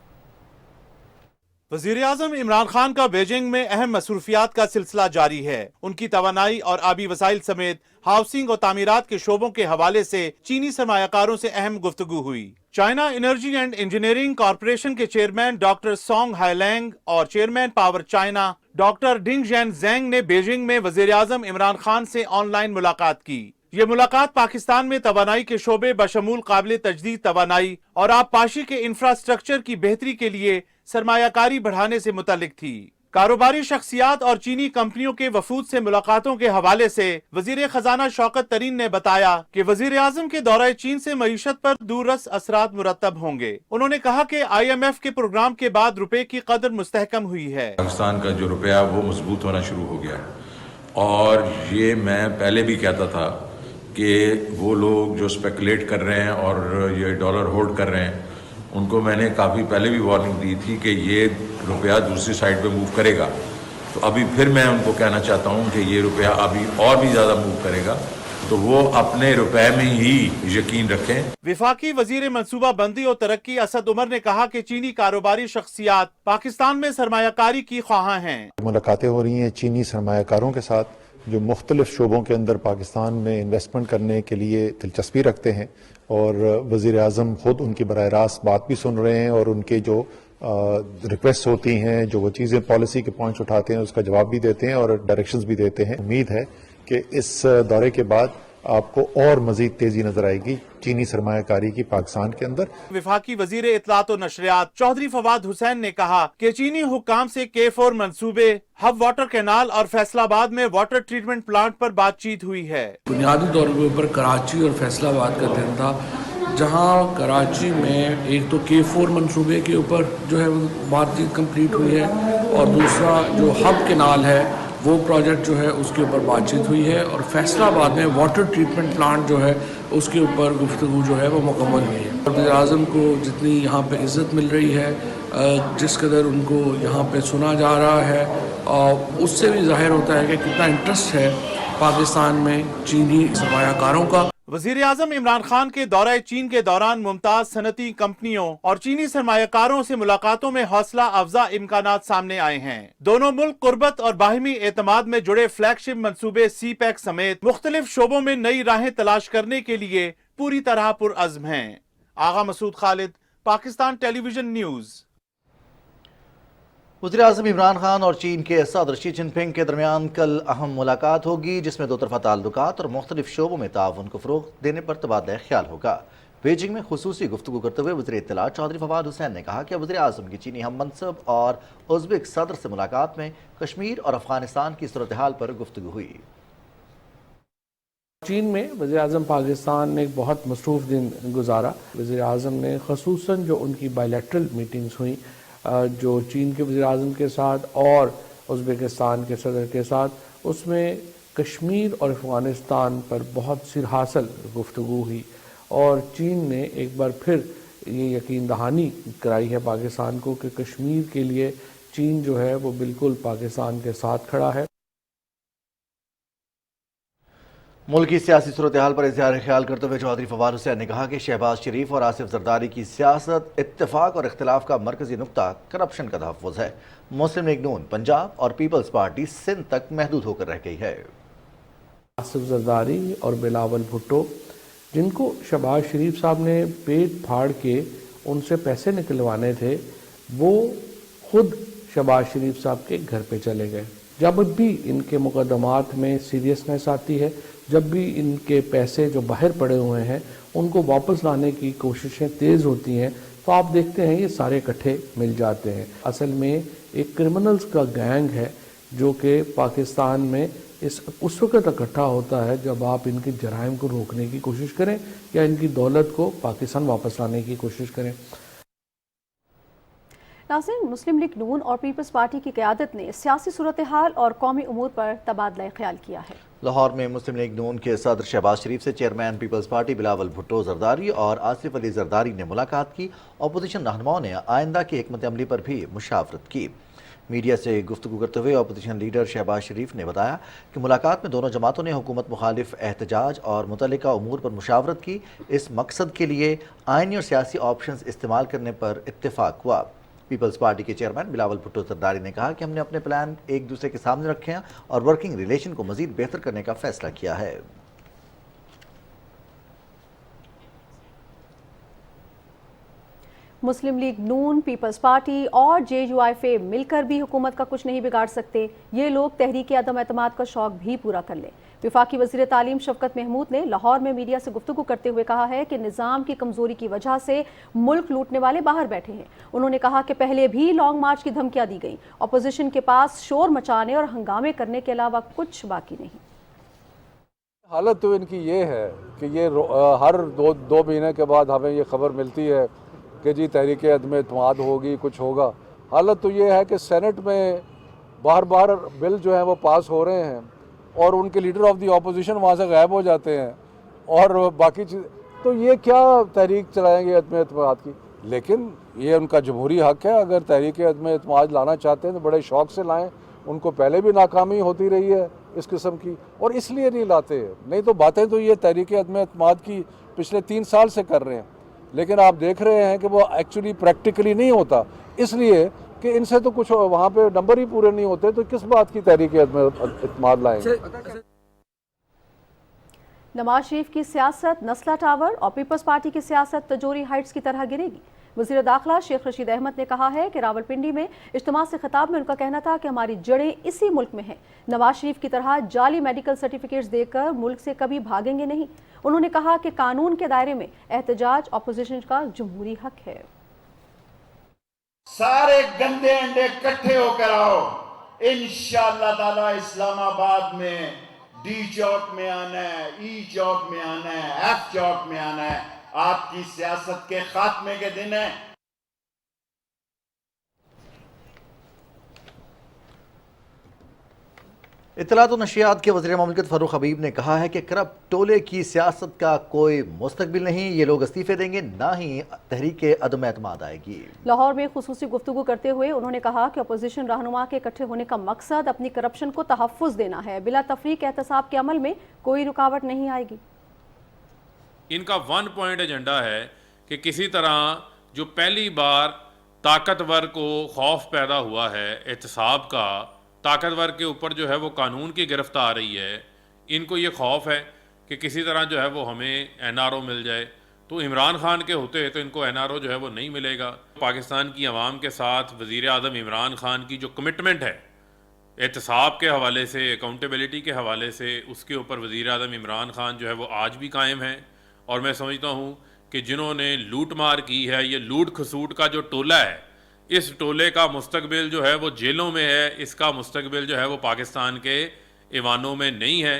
वज़ीर-ए-आज़म इमरान खान का बीजिंग में अहम मसरूफियात का सिलसिला जारी है। उनकी तवानाई और आबी वसाइल समेत हाउसिंग और तामीरात के शोबों के हवाले से चीनी सरमायाकारों से अहम गुफ्तगू हुई। China energy and engineering corporation के चेयरमैन डॉक्टर सोंग हाईलैंग और चेयरमैन पावर चाइना डॉक्टर डिंग जैन ज़ेंग ने बीजिंग में वज़ीर-ए-आज़म इमरान खान से ऑनलाइन मुलाकात की। ये मुलाकात पाकिस्तान में तवानाई के शोबे बशमूल काबिल तजदीद तवानाई और आबपाशी के इंफ्रास्ट्रक्चर की बेहतरी के लिए सरमायाकारी बढ़ाने से मुतल्लिक थी। कारोबारी शख्सियात और चीनी कंपनियों के वफूद से मुलाकातों के हवाले से वजीर खजाना शौकत तरीन ने बताया कि वजीर-ए-आज़म के दौरे चीन से मईशत पर दूररस असरात मुरतब होंगे। उन्होंने कहा कि IMF के प्रोग्राम के बाद रुपए की कदर मुस्तहकम हुई है। पाकिस्तान का जो रुपया वो मजबूत होना शुरू हो गया है और ये मैं पहले भी कहता था कि वो लोग जो स्पेकुलेट कर रहे हैं और ये डॉलर होल्ड कर रहे हैं उनको मैंने काफ़ी पहले भी वार्निंग दी थी कि ये रुपया दूसरी साइड पे मूव करेगा। तो अभी फिर मैं उनको कहना चाहता हूँ कि ये रुपया अभी और भी ज़्यादा मूव करेगा, तो वो अपने रुपए में ही यकीन रखें। विफाकी वजीर मनसूबा बंदी और तरक्की असद उमर ने कहा कि चीनी कारोबारी शख्सियात पाकिस्तान में सरमायाकारी की ख्वाहां हैं। मुलाकातें हो रही हैं चीनी सरमायाकारों के साथ जो मुख्तलिफ शोबों के अंदर पाकिस्तान में इन्वेस्टमेंट करने के लिए दिलचस्पी रखते हैं और वज़ीर-ए-आज़म खुद उनकी बराह रास्त बात भी सुन रहे हैं और उनके जो रिक्वेस्ट होती हैं, जो वो चीज़ें पॉलिसी के पॉइंट्स उठाते हैं उसका जवाब भी देते हैं और डायरेक्शंस भी देते हैं। उम्मीद है कि इस दौरे के बाद आपको और मजीद तेजी नजर आएगी चीनी सरमायाकारी की पाकिस्तान के अंदर। विफाकी वजीर इत्तलात और नशरियात चौधरी फवाद हुसैन ने कहा कि चीनी हुक्काम से K4 मंसूबे, हब वाटर कैनाल और फैसलाबाद में वाटर ट्रीटमेंट प्लांट पर बातचीत हुई है। बुनियादी तौर के ऊपर कराची और फैसलाबाद का दिन था, जहां कराची में एक तो K4 मंसूबे के ऊपर जो है बातचीत कंप्लीट हुई है और दूसरा जो हब कैनाल है वो प्रोजेक्ट जो है उसके ऊपर बातचीत हुई है और फैसलाबाद में वाटर ट्रीटमेंट प्लांट जो है उसके ऊपर गुफ्तगू जो है वो मुकम्मल हुई है। वज़ीर-ए-आज़म को जितनी यहाँ पे इज़्ज़त मिल रही है, जिस कदर उनको यहाँ पे सुना जा रहा है, उससे भी ज़ाहिर होता है कि कितना इंटरेस्ट है पाकिस्तान में चीनी सरमायाकारों का। वजीर आजम इमरान खान के दौरे चीन के दौरान मुमताज सनती कंपनियों और चीनी सरमायाकारों से मुलाकातों में हौसला अफजा इम्कानात सामने आए हैं। दोनों मुल्क कुर्बत और बाहिमी एतमाद में जुड़े फ्लैगशिप मंसूबे सी पैक समेत मुख्तलिफ शोबों में नई राहें तलाश करने के लिए पूरी तरह पुरअज़्म हैं। आगा मसूद खालिद, पाकिस्तान टेलीविजन न्यूज़। वज़ीर-ए-आज़म इमरान खान और चीन के सदर शी जिनपिंग के दरमियान कल अहम मुलाकात होगी, जिसमें दो तरफ़ा ताल्लुकात और मुख्तलिफ शोबों में ताउन को फ़रोग़ देने पर तबादला ख्याल होगा। बीजिंग में खुसूसी गुफ्तगू करते हुए वज़ीर इत्तलात चौधरी फवाद हुसैन ने कहा कि वज़ीर-ए-आज़म की चीनी हम मनसब और उज़्बेक सदर से मुलाकात में कश्मीर और अफ़गानिस्तान की सूरत हाल पर गुफ्तगू हुई। चीन में वज़ीर-ए-आज़म पाकिस्तान ने एक बहुत मसरूफ़ दिन गुजारा। वज़ीर-ए-आज़म ने ख़ुसूसन जो उनकी बायलैटरल मीटिंग्स हुई, जो चीन के वज़ीर-ए-आज़म के साथ और उज़्बेकिस्तान के सदर के साथ, उसमें कश्मीर और अफ़गानिस्तान पर बहुत सिरहासल गुफ्तगू हुई और चीन ने एक बार फिर ये यकीन दहानी कराई है पाकिस्तान को कि कश्मीर के लिए चीन जो है वो बिल्कुल पाकिस्तान के साथ खड़ा है। मुल्क की सियासी सूरत हाल पर इज़हार ख्याल करते हुए चौधरी फवाद हुसैन ने कहा कि शहबाज शरीफ और आसिफ जरदारी की सियासत इत्तेफाक और इख्तिलाफ का मरकजी नुक्ता करप्शन का तहफ़्फ़ुज़ है। मुस्लिम लीग नून पंजाब और पीपल्स पार्टी सिंध तक महदूद होकर रह गई है। आसिफ जरदारी और बिलावल भुट्टो, जिनको शहबाज शरीफ साहब ने पेट फाड़ के उनसे पैसे निकलवाने थे, वो खुद शहबाज शरीफ साहब के घर पे चले गए। जब भी इनके मुकदमात में सीरियसनेस आती है, जब भी इनके पैसे जो बाहर पड़े हुए हैं उनको वापस लाने की कोशिशें तेज़ होती हैं, तो आप देखते हैं ये सारे इकट्ठे मिल जाते हैं। असल में एक क्रिमिनल्स का गैंग है जो कि पाकिस्तान में उस वक्त इकट्ठा होता है जब आप इनके जराइम को रोकने की कोशिश करें या इनकी दौलत को पाकिस्तान वापस लाने की कोशिश करें। नाज़रीन, मुस्लिम लीग नून और पीपल्स पार्टी की क़यादत ने सियासी सूरत हाल और कौमी उमूर पर तबादला ख्याल किया है। लाहौर में मुस्लिम लीग नून के सदर शहबाज शरीफ से चेयरमैन पीपल्स पार्टी बिलावल भुट्टो जरदारी और आसिफ अली जरदारी ने मुलाकात की। अपोजिशन रहनुमाओं ने आइंदा की हिकमत अमली पर भी मुशावरत की। मीडिया से गुफ्तगू करते हुए अपोजिशन लीडर शहबाज शरीफ ने बताया कि मुलाकात में दोनों जमातों ने हुकूमत मुखालिफ एहतजाज और मुतल्लिका उमूर पर मुशावरत की। इस मकसद के लिए आइनी और सियासी ऑप्शंस इस्तेमाल करने पर इत्तेफाक हुआ। पीपल्स पार्टी के चेयरमैन बिलावल भुट्टो जरदारी ने कहा कि हमने अपने प्लान एक दूसरे के सामने रखे हैं और वर्किंग रिलेशन को मजीद बेहतर करने का फैसला किया है। मुस्लिम लीग नून, पीपल्स पार्टी और JUIF मिलकर भी हुकूमत का कुछ नहीं बिगाड़ सकते। ये लोग तहरीक अदम एतमाद का शौक भी पूरा कर लें। वफाकी वज़ीर तालीम शफकत महमूद ने लाहौर में मीडिया से गुफ्तगू करते हुए कहा है कि निज़ाम की कमज़ोरी की वजह से मुल्क लूटने वाले बाहर बैठे हैं। उन्होंने कहा कि पहले भी लॉन्ग मार्च की धमकियां दी गई। अपोजिशन के पास शोर मचाने और हंगामे करने के अलावा कुछ बाकी नहीं। हालत तो इनकी ये है कि ये हर दो महीने के बाद हमें ये खबर मिलती है कि जी तहरीक अदम एतमाद होगी, कुछ होगा। हालत तो ये है कि सेनेट में बार बार बिल जो है वो पास हो रहे हैं और उनके लीडर ऑफ दी अपोजिशन वहाँ से गायब हो जाते हैं और बाकी चीज़, तो ये क्या तहरीक चलाएंगे अदम एतमाद की। लेकिन ये उनका जमहूरी हक है, अगर तहरीक अदम एतमाद लाना चाहते हैं तो बड़े शौक़ से लाएं। उनको पहले भी नाकामी होती रही है इस किस्म की और इसलिए नहीं लाते हैं। नहीं तो बातें तो ये तहरीक अदम एतमाद की पिछले 3 साल से कर रहे हैं, लेकिन आप देख रहे हैं कि वो एक्चुअली प्रैक्टिकली नहीं होता, इसलिए कि इनसे तो कुछ वहाँ पे नंबर ही पूरे नहीं होते, तो किस बात की तहरीक एतमाद लाएंगे। नवाज शरीफ की सियासत नस्ला टावर और पीपल्स पार्टी की सियासत तजोरी हाइट्स की तरह गिरेगी। वज़ीर दाखिला शेख रशीद अहमद ने कहा है कि रावलपिंडी में इज्तिमा से खिताब में उनका कहना था कि हमारी जड़ें इसी मुल्क में हैं। नवाज शरीफ की तरह जाली मेडिकल सर्टिफिकेट्स देकर मुल्क से कभी भागेंगे नहीं। उन्होंने कहा कि कानून के दायरे में एहतजाज अपोजिशन का जमहूरी हक है। सारे गंदे अंडे इकट्ठे होकर आओ, इंशाअल्लाह ताला इस्लामाबाद में D चौक में आना है, E चौक में आना है, F चौक में आना है। आपकी सियासत के खात्मे के दिन है। इत्तलात और नशियात के वज़ीर ममलिकत फ़ारूक हबीब ने कहा है कि करप्ट टोले की सियासत का कोई मुस्तकबिल नहीं, ये लोग इस्तीफे देंगे, ना ही तहरीक अदम एतमाद आएगी। लाहौर में खुसूसी गुफ्तगू करते हुए उन्होंने कहा कि अपोजिशन रहनुमा के इकट्ठे होने का मकसद अपनी करप्शन को तहफ़्फ़ुज़ देना है, बिला तफरीक एहतसाब के अमल में कोई रुकावट नहीं आएगी। इनका 1 पॉइंट एजेंडा है कि किसी तरह जो पहली बार ताकतवर को खौफ पैदा हुआ है एहतसाब का, ताकतवर के ऊपर जो है वो कानून की गिरफ्त आ रही है, इनको ये खौफ है कि किसी तरह जो है वो हमें NRO मिल जाए। तो इमरान खान के होते तो इनको NRO जो है वो नहीं मिलेगा। पाकिस्तान की आवाम के साथ वज़ीर आज़म इमरान खान की जो कमिटमेंट है एहतसाब के हवाले से, अकाउंटेबिलिटी के हवाले से, उसके ऊपर वज़ीर आज़म इमरान खान जो है वो आज भी कायम है। और मैं समझता हूँ कि जिन्होंने लूट मार की है, ये लूट खसूट का जो टोला है, इस टोले का मुस्तकबिल जो है वो जेलों में है, इसका मुस्तकबिल जो है वो पाकिस्तान के ईवानों में नहीं है।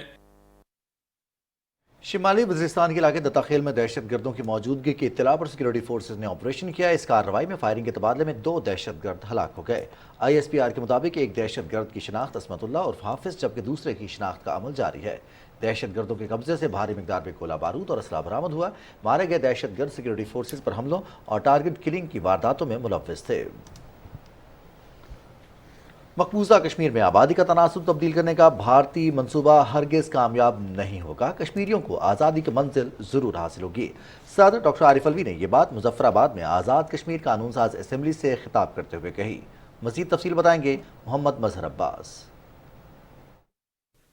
शिमाली वज़ीरिस्तान के इलाके दत्ताखेल में दहशत गर्दों की मौजूदगी की इत्तला पर सिक्योरिटी फोर्सेज ने ऑपरेशन किया। इस कार्रवाई में फायरिंग के तबादले में 2 दहशत गर्द हलाक हो गए। ISPR के मुताबिक एक दहशत गर्द की शनाख्त असमतुल्ला और हाफिज, जबकि दूसरे की शनाख्त का अमल जारी है। दहशत गर्दों के कब्जे से भारी मिकदार में गोला बारूद और असला बरामद हुआ। मारे गए दहशत गर्द सिक्योरिटी फोर्सेज पर हमलों और टारगेट किलिंग की वारदातों में मुलव्विस थे। मकबूजा कश्मीर में आबादी का तनासुब तब्दील करने का भारतीय मंसूबा हरगिज़ कामयाब नहीं होगा। कश्मीरियों को आज़ादी की मंजिल ज़रूर हासिल होगी। सदर डॉक्टर आरिफ अलवी ने यह बात मुजफ्फराबाद में आज़ाद कश्मीर कानून साज असम्बली से खिताब करते हुए कही। मज़ीद तफसील बताएंगे मोहम्मद मजहर अब्बास।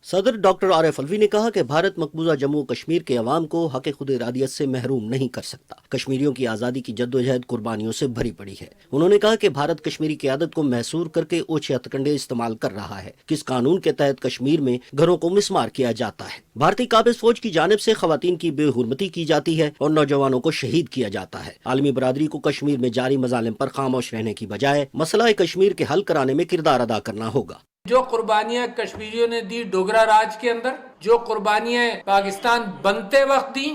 सदर डॉक्टर आरिफ अलवी ने कहा कि भारत मकबूजा जम्मू कश्मीर के अवाम को हक खुद इरादियत से महरूम नहीं कर सकता। कश्मीरियों की आज़ादी की जद्दोजहद कुर्बानियों से भरी पड़ी है। उन्होंने कहा कि भारत कश्मीरी क़यादत को महसूर करके ओछे हथकंडे इस्तेमाल कर रहा है। किस कानून के तहत कश्मीर में घरों को मिसमार किया जाता है, भारतीय काबिज फौज की जानिब से खवातीन की बेहुरमती की जाती है और नौजवानों को शहीद किया जाता है। आलमी बरादरी को कश्मीर में जारी मजालिम पर खामोश रहने की बजाय मसला कश्मीर के हल कराने में किरदार अदा करना होगा। जो कुर्बानियां कश्मीरियों ने दी डोगरा राज के अंदर, जो कुर्बानियां पाकिस्तान बनते वक्त दी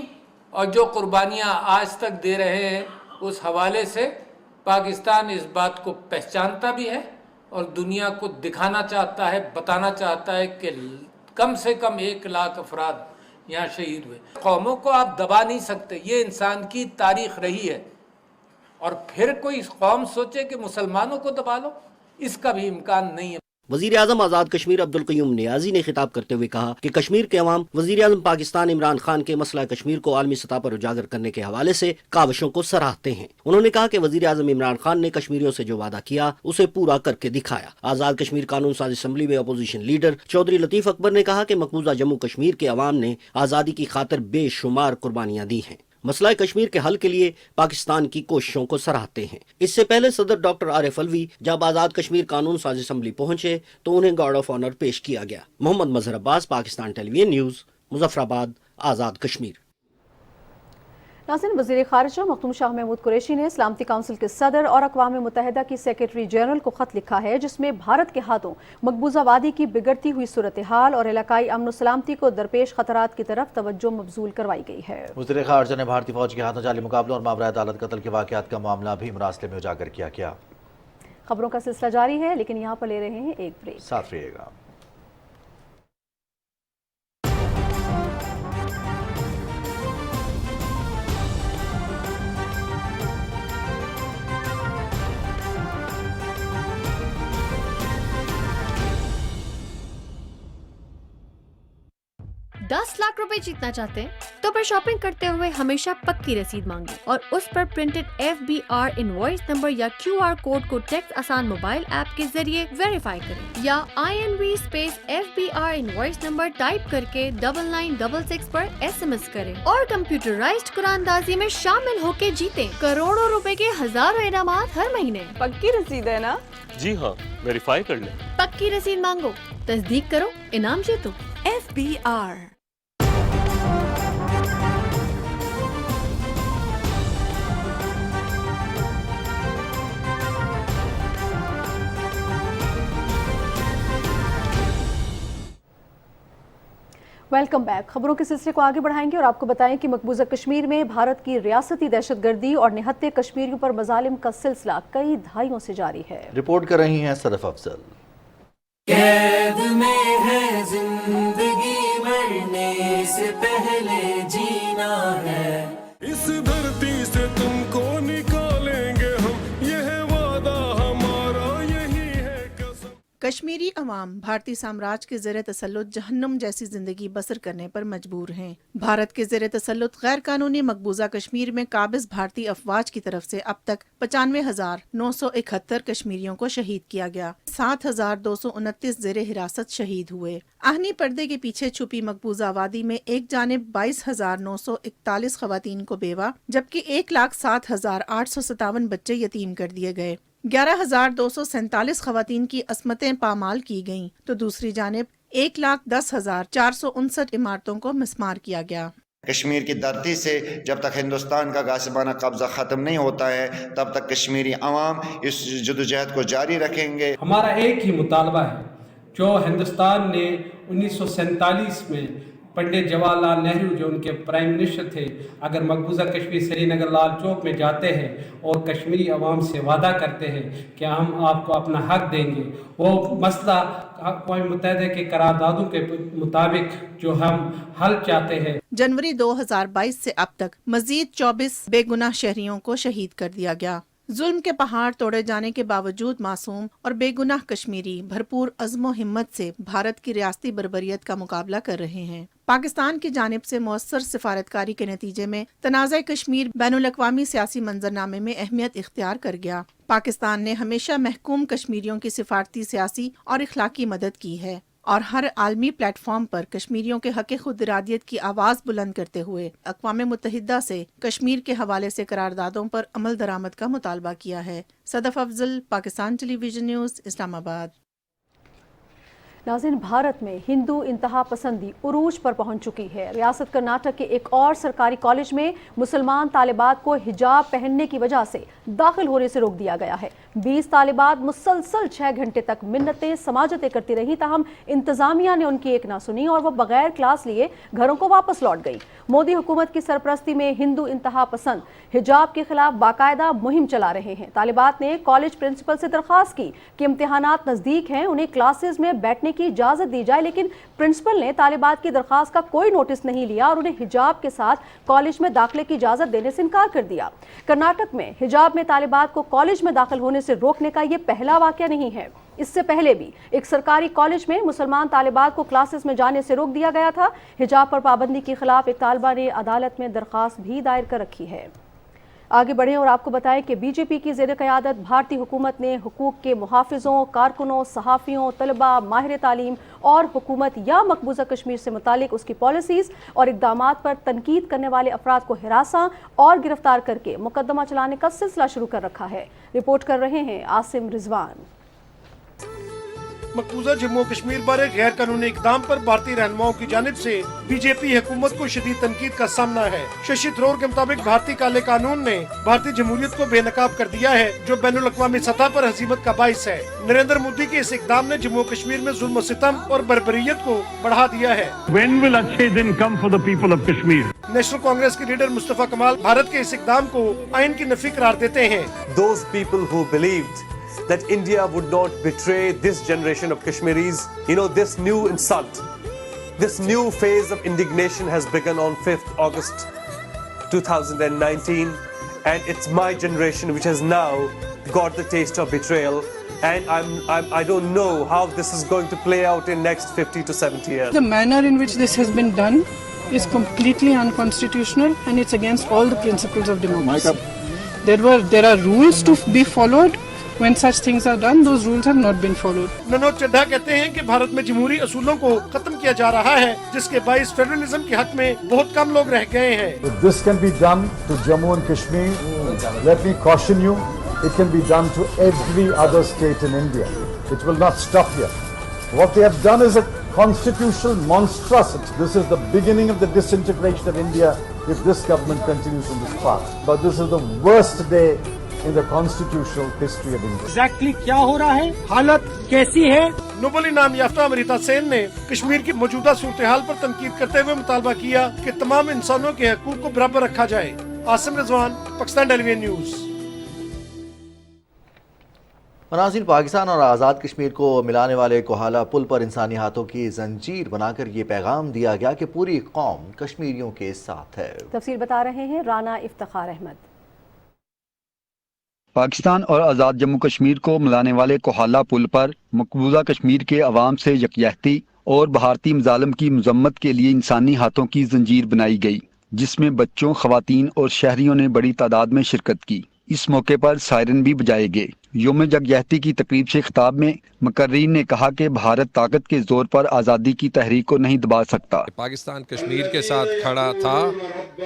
और जो कुर्बानियां आज तक दे रहे हैं, उस हवाले से पाकिस्तान इस बात को पहचानता भी है और दुनिया को दिखाना चाहता है, बताना चाहता है कि कम से कम 1 लाख अफराद यहाँ शहीद हुए। कौमों को आप दबा नहीं सकते, ये इंसान की तारीख रही है। और फिर कोई कौम सोचे कि मुसलमानों को दबा लो, इसका भी इम्कान नहीं है। वज़ीर आज़म आज़ाद कश्मीर अब्दुल क़य्यूम नियाज़ी ने खिताब करते हुए कहा कि कश्मीर के अवाम वज़ीर आज़म पाकिस्तान इमरान खान के मसला कश्मीर को आलमी सतह पर उजागर करने के हवाले से काविशों को सराहते हैं। उन्होंने कहा कि वज़ीर आज़म इमरान खान ने कश्मीरियों से जो वादा किया उसे पूरा करके दिखाया। आज़ाद कश्मीर कानून साज असम्बली में अपोजिशन लीडर चौधरी लतीफ़ अकबर ने कहा कि मकबूजा जम्मू कश्मीर के अवाम ने आज़ादी की खातिर बेशुमार कुर्बानियाँ दी हैं। मसला कश्मीर के हल के लिए पाकिस्तान की कोशिशों को सराहते हैं। इससे पहले सदर डॉक्टर आरिफ अलवी जब आज़ाद कश्मीर कानून साज असम्बली पहुंचे तो उन्हें गार्ड ऑफ ऑनर पेश किया गया। मोहम्मद मजहर अब्बास, पाकिस्तान टेलीविजन न्यूज़, मुजफ्फराबाद, आज़ाद कश्मीर। नाज़रीन, वज़ीर ख़ारिजा मखदूम शाह महमूद कुरैशी ने सलामती काउंसिल के सदर और अक़वाम मुत्तहिदा की सेक्रेटरी जनरल को ख़त लिखा है, जिसमें भारत के हाथों मकबूजा वादी की बिगड़ती हुई सूरत हाल और इलाकाई अमन सलामती को दरपेश खतरात की तरफ तवज्जो मबजूल करवाई गई है। वज़ीर ख़ारिजा ने भारतीय फ़ौज के हाथों जाली मुकाबलों और मावरा अदालत कत्ल के वाक़यात का मामला भी मरासले में उजागर किया। खबरों का सिलसिला जारी है, लेकिन यहाँ पर ले रहे हैं एक ब्रेक। साथ रहिएगा। ₹10 लाख जीतना चाहते हैं तो फिर शॉपिंग करते हुए हमेशा पक्की रसीद मांगे और उस पर प्रिंटेड FBR इनवॉइस नंबर या QR कोड को टैक्स आसान मोबाइल ऐप के जरिए वेरीफाई करें या INV space FBR invoice number type करके 9966 पर SMS करें और कंप्यूटराइज्ड कुरानदाजी में शामिल होके जीते करोड़ों रुपए के हजारों इनामात हर महीने। पक्की रसीद है ना? जी हाँ, वेरीफाई कर लें। पक्की रसीद मांगो, तस्दीक करो, इनाम जीतो। FBR। Welcome back. खबरों के सिलसिले को आगे बढ़ाएंगे और आपको बताएं कि मकबूजा कश्मीर में भारत की रियासती दहशतगर्दी और निहत्ते कश्मीरियों पर मजालिम का सिलसिला कई दहाइयों से जारी है। रिपोर्ट कर रही हैं सदफ अफजल। कैद में है जिंदगी, मरने से पहले जीना है। इस धरती से तुमको निकालेंगे हम, यह वादा हमारा, यही है कसम। कश्मीरी अवाम भारतीय साम्राज्य के ज़ेर तसल्लुत जहन्नुम जैसी जिंदगी बसर करने पर मजबूर हैं। भारत के ज़ेर तसल्लुत गैर कानूनी मकबूजा कश्मीर में काबिज भारतीय अफवाज की तरफ से अब तक 95,971 कश्मीरियों को शहीद किया गया। 7,229 ज़ेर हिरासत शहीद हुए। आहनी पर्दे के पीछे छुपी मकबूजा आबादी में एक जानिब 22,941 खवातीन को बेवा, जबकि 1,07,857 बच्चे यतीम कर दिए गए। 11,247 खवातीन की अस्मतें पामाल की गईं, तो दूसरी जानिब 1,10,459 इमारतों को मिस्मार किया गया। कश्मीर की धरती से जब तक हिंदुस्तान का गासिबाना कब्जा ख़त्म नहीं होता है, तब तक कश्मीरी अवाम इस जदोजहद को जारी रखेंगे। हमारा एक ही मुतालबा है जो हिंदुस्तान ने 1947 में पंडित जवाहरलाल नेहरू जो उनके प्राइम मिनिस्टर थे, अगर मकबूजा कश्मीर श्रीनगर लाल चौक में जाते हैं और कश्मीरी अवाम से वादा करते हैं कि हम आपको अपना हक देंगे, वो मसला अक़वाम मुत्तहिदा के करारदादों के मुताबिक जो हम हल चाहते हैं। जनवरी 2022 से अब तक मजीद 24 बेगुनाह शहरियों को शहीद कर दिया गया। जुल्म के पहाड़ तोड़े जाने के बावजूद मासूम और बेगुनाह कश्मीरी भरपूर अज़्म हिम्मत से भारत की रियासती बर्बरियत का मुकाबला कर रहे हैं। पाकिस्तान की जानिब से मौसर सिफारतकारी के नतीजे में तनाज़ा कश्मीर बैनुल-अक़वामी सियासी मंजरनामे में अहमियत इख्तियार कर गया। पाकिस्तान ने हमेशा महकूम कश्मीरियों की सिफारती, सियासी और इखलाकी मदद की है और हर आलमी प्लेटफॉर्म पर कश्मीरियों के हक़ खुद इरादियत की आवाज़ बुलंद करते हुए अक़वाम मुत्तहिदा से कश्मीर के हवाले से करारदादों पर अमल दरामद का मुतालबा किया है। Sadaf Afzal, Pakistan television news, Islamabad. नाज़रीन, भारत में हिंदू इंतहा पसंदी उरूज पर पहुंच चुकी है। रियासत कर्नाटक के एक और सरकारी कॉलेज में मुसलमान तालिबात को हिजाब पहनने की वजह से दाखिल होने से रोक दिया गया है। 20 तालिबात मुसलसल 6 घंटे तक मिन्नतें समाजतें करती रही, ताहम इंतजामिया ने उनकी एक ना सुनी और वो बगैर क्लास लिए घरों को वापस लौट गई। मोदी हुकूमत की सरपरस्ती में हिंदू इंतहा पसंद हिजाब के खिलाफ बाकायदा मुहिम चला रहे हैं। तालिबात ने कॉलेज प्रिंसिपल से दरख्वास्त की कि इम्तिहानात नज़दीक हैं, उन्हें क्लासेज में बैठने की इजाज़त दी जाए, लेकिन प्रिंसिपल ने तालिबात की दरख्वास्त का कोई नोटिस नहीं लिया और उन्हें हिजाब के साथ कॉलेज में दाखिले की इजाज़त देने से इनकार कर दिया। कर्नाटक में हिजाब में तालिबात को कॉलेज में दाखिल होने से रोकने का ये पहला वाक़या नहीं है। इससे पहले भी एक सरकारी कॉलेज में मुसलमान तालिबात को क्लासेस में जाने से रोक दिया गया था। हिजाब पर पाबंदी के खिलाफ एक तालिबा ने अदालत में दरख्वास्त भी दायर कर रखी है। आगे बढ़ें और आपको बताएं कि बीजेपी की ज़ेर क़यादत भारतीय हुकूमत ने हुकूक के मुहाफ़िज़ों, कारकुनों, सहाफ़ियों, तलबा, माहिर तालीम और हुकूमत या मकबूजा कश्मीर से मुतालिक उसकी पॉलिसीज़ और इक़दामात पर तनकीद करने वाले अफराद को हिरासा और गिरफ्तार करके मुकदमा चलाने का सिलसिला शुरू कर रखा है। रिपोर्ट कर रहे हैं आसिम रिजवान। मकबूजा जम्मू कश्मीर पर एक गैर कानूनी इकदाम पर भारतीय रहनुमाओं की जानिब से बीजेपी हुकूमत को शदीद तनकीद का सामना है। शशि थरूर के मुताबिक भारतीय काले कानून ने भारतीय जमहूरियत को बेनकाब कर दिया है, जो बैनुल अक़वामी सतह पर हसीमत का बाइस है। नरेंद्र मोदी के इस इकदाम ने जम्मू कश्मीर में जुल्म सितम और बर्बरियत को बढ़ा दिया है। When will अच्छे दिन come for the people of Kashmir? National Congress के लीडर मुस्तफा कमाल भारत के इस इकदाम को आइन की नफी करार देते हैं। Those people who believed that India would not betray this generation of Kashmiris, this new insult, this new phase of indignation has begun on 5th August 2019, and it's my generation which has now got the taste of betrayal, and I don't know how this is going to play out in next 50 to 70 years. The manner in which this has been done is completely unconstitutional, and it's against all the principles of democracy. There are rules to be followed. When such things are done, those rules have not been followed. Manoj Chadha कहते हैं कि भारत में जमहूरी असूलों को खत्म किया जा रहा है, जिसके बाइस फेडरलिज्म के हक में बहुत कम लोग रह गए हैं। If this can be done to Jammu and Kashmir, let me caution you, it can be done to every other state in India. It will not stop here. What they have done is a constitutional monstrosity. This is the beginning of the disintegration of India if this government continues on this path. But this is the worst day in the constitutional history of India. Exactly क्या हो रहा है, हालत कैसी है? Nobel इनाम याफ्ता अमृता सेन ने कश्मीर की मौजूदा सूरत हाल पर तनकीद करते हुए मुतालबा किया कि तमाम इंसानों के हकूक को बराबर रखा जाए। Asim Rizwan, Pakistan Television news. नाज़रीन, पाकिस्तान और आज़ाद कश्मीर को मिलाने वाले कोहाला पुल पर इंसानी हाथों की जंजीर बनाकर ये पैगाम दिया गया कि पूरी कौम कश्मीरियों के साथ है। तफसील बता रहे हैं राना इफ्तिखार अहमद। पाकिस्तान और आज़ाद जम्मू कश्मीर को मिलाने वाले कोहाला पुल पर मकबूजा कश्मीर के अवाम से यकजहती और भारतीय मज़ालिम की मजम्मत के लिए इंसानी हाथों की जंजीर बनाई गई, जिसमें बच्चों, ख़वातीन और शहरियों ने बड़ी तादाद में शिरकत की। इस मौके पर सायरन भी बजाए गए। योम यकजहती की तकरीब से खिताब में मुकर्रीन ने कहा कि भारत ताकत के जोर पर आज़ादी की तहरीक को नहीं दबा सकता। पाकिस्तान कश्मीर के साथ खड़ा था,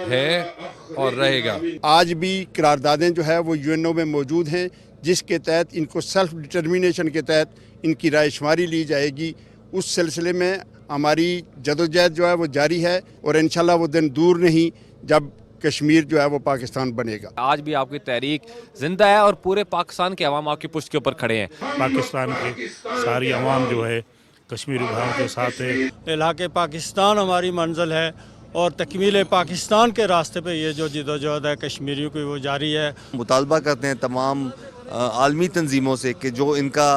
है और रहेगा। आज भी करारदादें जो है वो यूएनओ में मौजूद हैं, जिसके तहत इनको सेल्फ डिटर्मिनेशन के तहत इनकी राय शुमारी ली जाएगी। उस सिलसिले में हमारी जदोजहद जो है वो जारी है और इंशाल्लाह वो दिन दूर नहीं जब कश्मीर जो है वो पाकिस्तान बनेगा। आज भी आपकी तहरीक जिंदा है और पूरे पाकिस्तान के अवाम आपकी पुष्ट के ऊपर खड़े हैं। पाकिस्तान की सारी अवाम जो है कश्मीरी भाइयों के साथ है। इलाके पाकिस्तान हमारी मंजिल है और तकमील पाकिस्तान के रास्ते पे ये जो जिदोजहद है कश्मीरियों की वो जारी है। मुतालबा करते हैं तमाम आलमी तंजीमों से कि जो इनका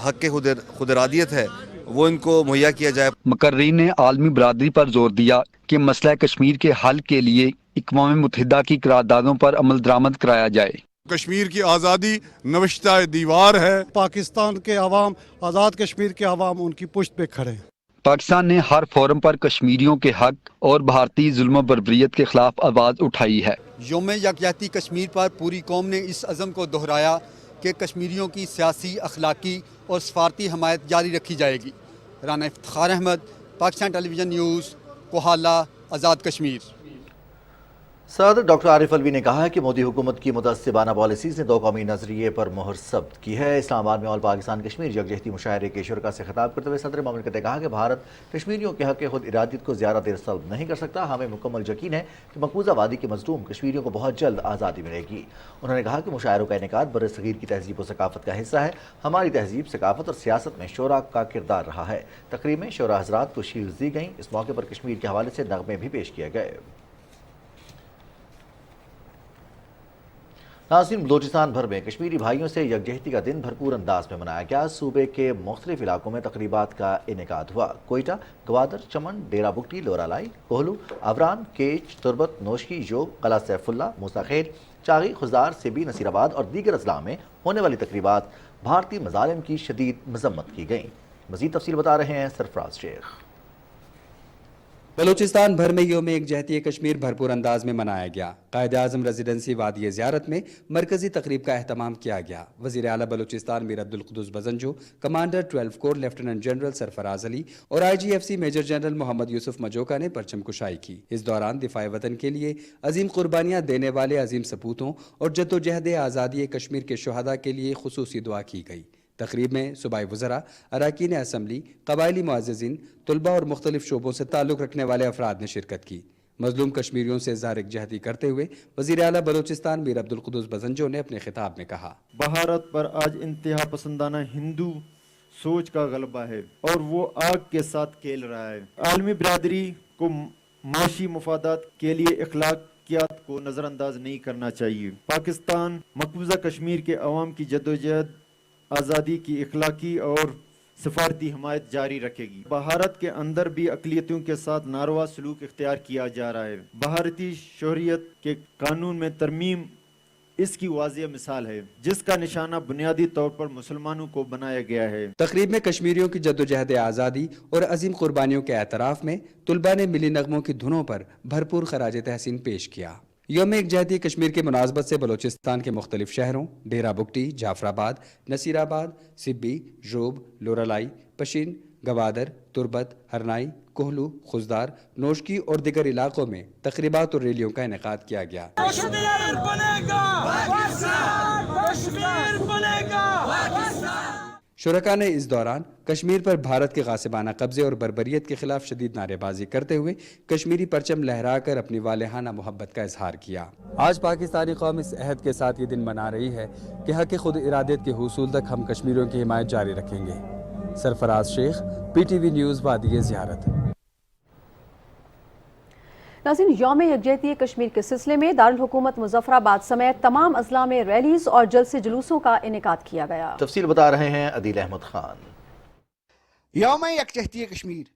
हक़ खुदरादियत है वो इनको मुहैया किया जाए। मुकर्रीन ने आलमी बरादरी पर जोर दिया कि मसला कश्मीर के हल के लिए इक़वाम मुत्तहिदा की करारदादों पर अमल दरामद कराया जाए। कश्मीर की आज़ादी नविश्ता दीवार है। पाकिस्तान के अवाम, आज़ाद कश्मीर के अवाम उनकी पुष्ट पे खड़े हैं। पाकिस्तान ने हर फोरम पर कश्मीरियों के हक और भारतीय जुल्म बर्बरियत के खिलाफ आवाज़ उठाई है। योम यकजहती कश्मीर पर पूरी कौम ने इस अज़म को दोहराया कि कश्मीरियों की सियासी, अखलाकी और सफारती हमायत जारी रखी जाएगी। Rana Iftikhar Ahmad, Pakistan television news, Kohala, Azad Kashmir. सदर डॉक्टर आरिफ अलवी ने कहा है कि मोदी हुकूमत की मुतअस्सिबाना पॉलिसीज़ ने दो कौमी नजरिए पर मोहर सब्त की है। इस्लामाबाद में ऑल पाकिस्तान कश्मीर यकजहती मुशायरे के शुरा से खिताब करते हुए सदर ममलिकत ने कहा कि भारत कश्मीरियों के हक़ खुद इरादियत को ज़्यादा देर सल्ब नहीं कर सकता। हमें मुकम्मल यकीन है कि मकबूजा वादी के मजलूम कश्मीरियों को बहुत जल्द आज़ादी मिलेगी। उन्होंने कहा कि मुशायरों का इनेकाद बर्र-ए-सग़ीर की तहजीब और सकाफ़त का हिस्सा है। हमारी तहजीब, सकाफ़त और सियासत में शोरा का किरदार रहा है। तकरीब में शोरा हज़रात को शील्ड दी गईं। इस मौके पर कश्मीर के हवाले से नग़मे भी पेश किए गए। नाज़रीन, बलूचिस्तान भर में कश्मीरी भाइयों से यकजहती का दिन भरपूर अंदाज में मनाया गया। सूबे के मुख्तलिफ इलाकों में तकरीबात का इनेकाद हुआ। कोयटा, गवादर, चमन, डेरा बुगटी, लोरालाई, कोहलू, अवरान, केच, तुरबत, नोशकी, जोग, कला सैफुल्ला, मूसाखेर, चागी, खुजदार, सिबी, नसीराबाद और दीगर अजला में होने वाली तकरीबात भारतीय मज़ालिम की शदीद मजम्मत की गई। मज़ीद तफसील बता रहे हैं सरफराज शेख। बलूचिस्तान भर में योम यकजहती कश्मीर भरपूर अंदाज में मनाया गया। कायद आज़म रेजिडेंसी वादी ज़ियारत में मरकजी तकरीब का अहतमाम किया गया। वज़ीर आला Balochistan Mir Abdul Quddus Bizenjo, commander 12 corps lieutenant general Sarfraz Ali और IGFC major general Mohammad Yousuf Majoka ने परचम कुशाई की। इस दौरान दिफाए वतन के लिए अजीम कुर्बानियाँ देने वाले अजीम सपूतों और जद्दोजहद आज़ादी कश्मीर के शुहदा के लिए खुसूसी दुआ की गई। तकरीब में सूबाई वज़रा, अरकान असम्बली, कबायली मुअज़्ज़िज़ीन, तुलबा और मुख्तलिफ शोबों से ताल्लुक़ रखने वाले अफराद ने शिरकत की। मजलूम कश्मीरियों से इज़हार यकजहती करते हुए वज़ीर आला बलूचिस्तान मीर अब्दुल कुद्दुस बजंजो ने अपने खिताब में कहा, भारत पर आज इंतहा पसंदाना हिंदू सोच का गलबा है और वो आग के साथ खेल रहा है। आलमी बिरादरी को माशी मुफादात के लिए अखलाकियात को नज़रअंदाज नहीं करना चाहिए। पाकिस्तान मकबूजा कश्मीर के अवाम की जद्दोजहद आज़ादी की इखलाकी और सफारती हमायत जारी रखेगी। भारत के अंदर भी अक़लियतों के साथ नारवा सलूक इख्तियार किया जा रहा है। भारतीय शहरियत के कानून में तरमीम इसकी वाज़िह मिसाल है, जिसका निशाना बुनियादी तौर पर मुसलमानों को बनाया गया है। तकरीब में कश्मीरियों की जद्दोजहद आज़ादी और अजीम कुर्बानियों के एतराफ़ में तुलबा ने मिली नगमों की धुनों पर भरपूर खराज तहसीन पेश किया। योम यकजहती कश्मीर के मुनासबत से बलूचिस्तान के मुख्तलिफ शहरों डेरा बुगटी, जाफराबाद, नसीराबाद, सिब्बी, जोब, लोरालाई, पशीन, गवादर, तुरबत, हरनाई, कोहलू, खुजदार, नोशकी और दिगर इलाकों में तकरीबात और रैलियों का इनेकाद किया गया। शुरका ने इस दौरान कश्मीर पर भारत के गासिबाना कब्जे और बर्बरियत के खिलाफ शदीद नारेबाजी करते हुए कश्मीरी परचम लहराकर अपनी वालेहाना मोहब्बत का इजहार किया। आज पाकिस्तानी कौम इस अहद के साथ ये दिन मना रही है कि हक़ खुद इरादियत के हुसूल तक हम कश्मीरियों की हिमायत जारी रखेंगे। सरफराज शेख, PTV न्यूज़, वादी ज़ियारत। नाज़रीन, यौम यकजहती कश्मीर के सिलसिले में दारुल हुकूमत मुजफ्फराबाद समेत तमाम अजला में रैलीज और जलसे जुलूसों का इनेकाद किया गया। तफसील बता रहे हैं अदील अहमद खान। यौम यकजहती कश्मीर,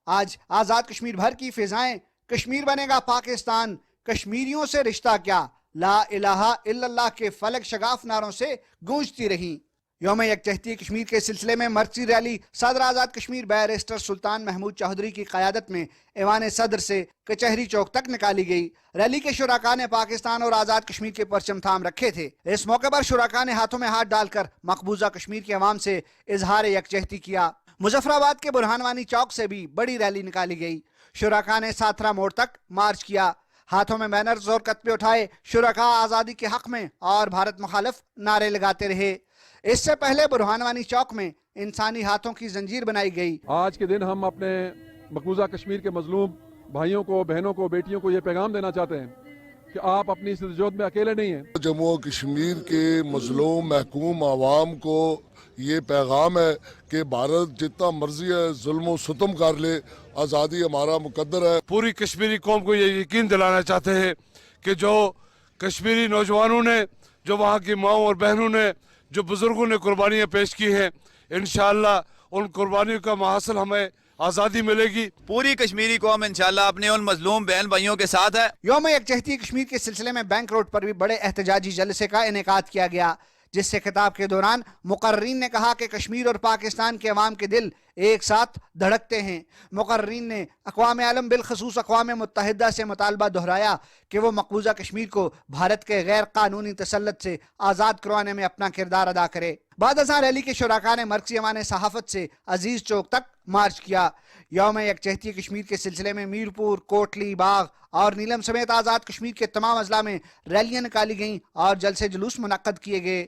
आज आज़ाद कश्मीर भर की फिजाएं, कश्मीर बनेगा पाकिस्तान, कश्मीरियों से रिश्ता क्या, ला इलाहा इल्लल्लाह के फलक शगाफ नारों से गूंजती रहीं। यौम यकजहती कश्मीर के सिलसिले में मर्ची रैली सदर आज़ाद कश्मीर बैरिस्टर सुल्तान महमूद चौधरी की क़यादत में ऐवान सदर से कचहरी चौक तक निकाली गई। रैली के शुराका ने पाकिस्तान और आज़ाद कश्मीर के परचम थाम रखे थे। इस मौके पर शुराका ने हाथों में हाथ डालकर मकबूजा कश्मीर की आवाम से इजहार यकजहती किया। मुजफ्फराबाद के बुरहानवानी चौक से भी बड़ी रैली निकाली गई। शुराका ने साथरा मोड़ तक मार्च किया, हाथों में बैनर्स और कतबे उठाए। शुराका आज़ादी के हक में और भारत मुखालिफ नारे लगाते रहे। इससे पहले बुरहानवानी चौक में इंसानी हाथों की जंजीर बनाई गई। आज के दिन हम अपने मकबूजा कश्मीर के मजलूम भाइयों को, बहनों को, बेटियों को ये पैगाम देना चाहते हैं कि आप अपनी इस जद्दोजहद में अकेले नहीं हैं। जम्मू और कश्मीर के मजलूम महकूम आवाम को ये पैगाम है कि भारत जितना मर्जी है जुल्म सितम कर ले, आज़ादी हमारा मुकद्दर है। पूरी कश्मीरी कौम को ये यकीन दिलाना चाहते हैं कि जो कश्मीरी नौजवानों ने, जो वहाँ की माओं और बहनों ने, जो बुजुर्गों ने कुर्बानियाँ पेश की हैं, इंशाअल्लाह उन कुर्बानियों का महासल हमें आज़ादी मिलेगी। पूरी कश्मीरी कौम इंशाअल्लाह अपने उन मजलूम बहन भाइयों के साथ है। यौम यकजहती कश्मीर के सिलसिले में बैंक रोड पर भी बड़े एहतजाजी जलसे का इनेकाद किया गया, जिससे खिताब के दौरान मुकर्रीन ने कहा कि कश्मीर और पाकिस्तान के अवाम के दिल एक साथ धड़कते हैं। मुकर्रीन ने अक़वाम आलम बिलखसूस अक़वाम मुत्तहिदा से मुतालबा दोहराया कि वो मकबूजा कश्मीर को भारत के गैर कानूनी तसल्लुत से आज़ाद करवाने में अपना किरदार अदा करे। बाद अज़ां रैली के शुराका ने मर्कज़ी ऐवान सहाफ़त से अजीज़ चौक तक मार्च किया। यौम यकजहती कश्मीर के सिलसिले में मीरपुर, कोटली, बाग और नीलम समेत आज़ाद कश्मीर के तमाम अजला में रैलियाँ निकाली गईं और जलसे जुलूस मुनक्कद किए गए।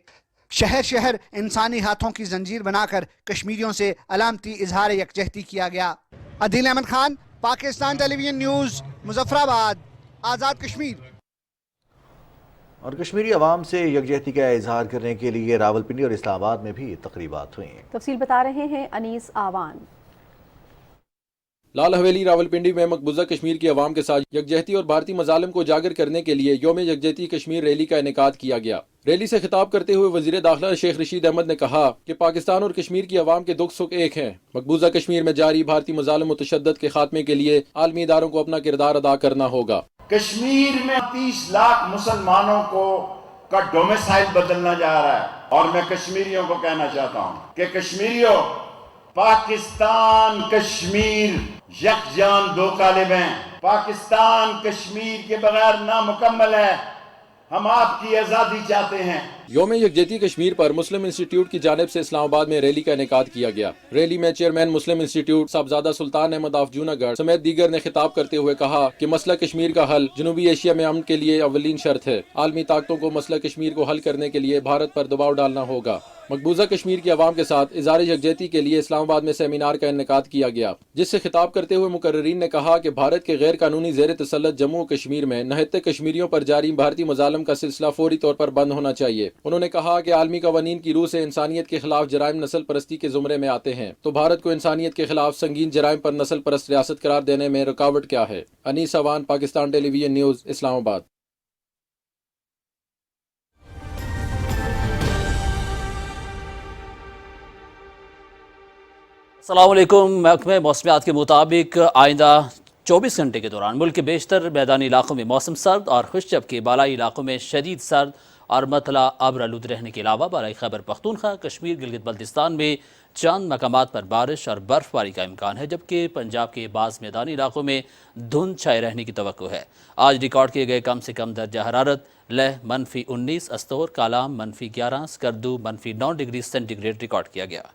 शहर शहर इंसानी हाथों की जंजीर बनाकर कश्मीरियों से अलामती इजहार यकजहती किया गया। Adeel Ahmad Khan, Pakistan television news, Muzaffarabad, Azad Kashmir. और कश्मीरी अवाम से यकजहती का इजहार करने के लिए रावलपिंडी और इस्लामाबाद में भी तकरीबात हुई। तफसील बता रहे हैं अनीस आवान। लाल हवेली रावलपिंडी में मकबूजा कश्मीर की आवाम के साथ यकजहती और भारतीय मजालिम को उजागर करने के लिए यौम यकजहती कश्मीर रैली का इनेकाद किया गया। रैली से खिताब करते हुए वजीर दाखिला शेख रशीद अहमद ने कहा कि पाकिस्तान और कश्मीर की आवाम के दुख सुख एक हैं। मकबूजा कश्मीर में जारी भारतीय मजालिम और तशद्दुद के खात्मे के लिए आलमी इदारों को अपना किरदार अदा करना होगा। कश्मीर में 30 लाख मुसलमानों का डोमिसाइल बदलना जा रहा है और मैं कश्मीरियों को कहना चाहता हूँ कि कश्मीरियों, पाकिस्तान कश्मीर यकजान दो कालिब हैं। पाकिस्तान कश्मीर के बगैर नामुकम्मल है। हम आपकी आज़ादी चाहते हैं। यौम यकजहती कश्मीर पर मुस्लिम इंस्टीट्यूट की जानिब से इस्लामाबाद में रैली का इनेकाद किया गया। रैली में chairman Muslim Institute Sahibzada Sultan Ahmed of Junagadh समेत दीगर ने खिताब करते हुए कहा कि मसला कश्मीर का हल जनूबी एशिया में अमन के लिए अव्वलीन शर्त है। आलमी ताकतों को मसला कश्मीर को हल करने के लिए भारत पर दबाव डालना होगा। मकबूजा कश्मीर की आवाम के साथ इज़हार यकजहती के लिए इस्लामाबाद में सेमिनार का इनेकाद किया गया, जिससे खिताब करते हुए मुकर्रीन ने कहा कि भारत के गैर कानूनी ज़ेर तसल्लुत जम्मू और कश्मीर में नहत्ते कश्मीरियों पर जारी भारतीय मजालिम का सिलसिला फौरी तौर पर बंद होना चाहिए। उन्होंने कहा कि आलमी कवानीन की रूह से इंसानियत के खिलाफ जराइम नस्ल परस्ती के जुमरे में आते हैं, तो भारत को इंसानियत के खिलाफ संगीन जराइम पर नस्ल परस्त रियासत करार देने में रुकावट क्या है। Anees Awan, Pakistan television news, Islamabad. अस्सलाम वालेकुम। महकमे मौसमियात के मुताबिक आइंदा 24 घंटे के दौरान मुल्क के बेशतर मैदानी इलाकों में मौसम सर्द और खुश्क, जबकि बालाई इलाकों में शदीद सर्द और मतला अब्रालूद रहने के अलावा बालाई खैबर पख्तूनख्वा, कश्मीर, गिलगित बल्तिस्तान में चंद मकामात पर बारिश और बर्फबारी का इम्कान है, जबकि पंजाब के बाज़ मैदानी इलाकों में धुंध छाए रहने की तवक्को है। आज रिकॉर्ड किए गए कम से कम दर्जा हरारत Leh -19, Astore, Kalam -11, Skardu -9 degree centigrade record किया गया।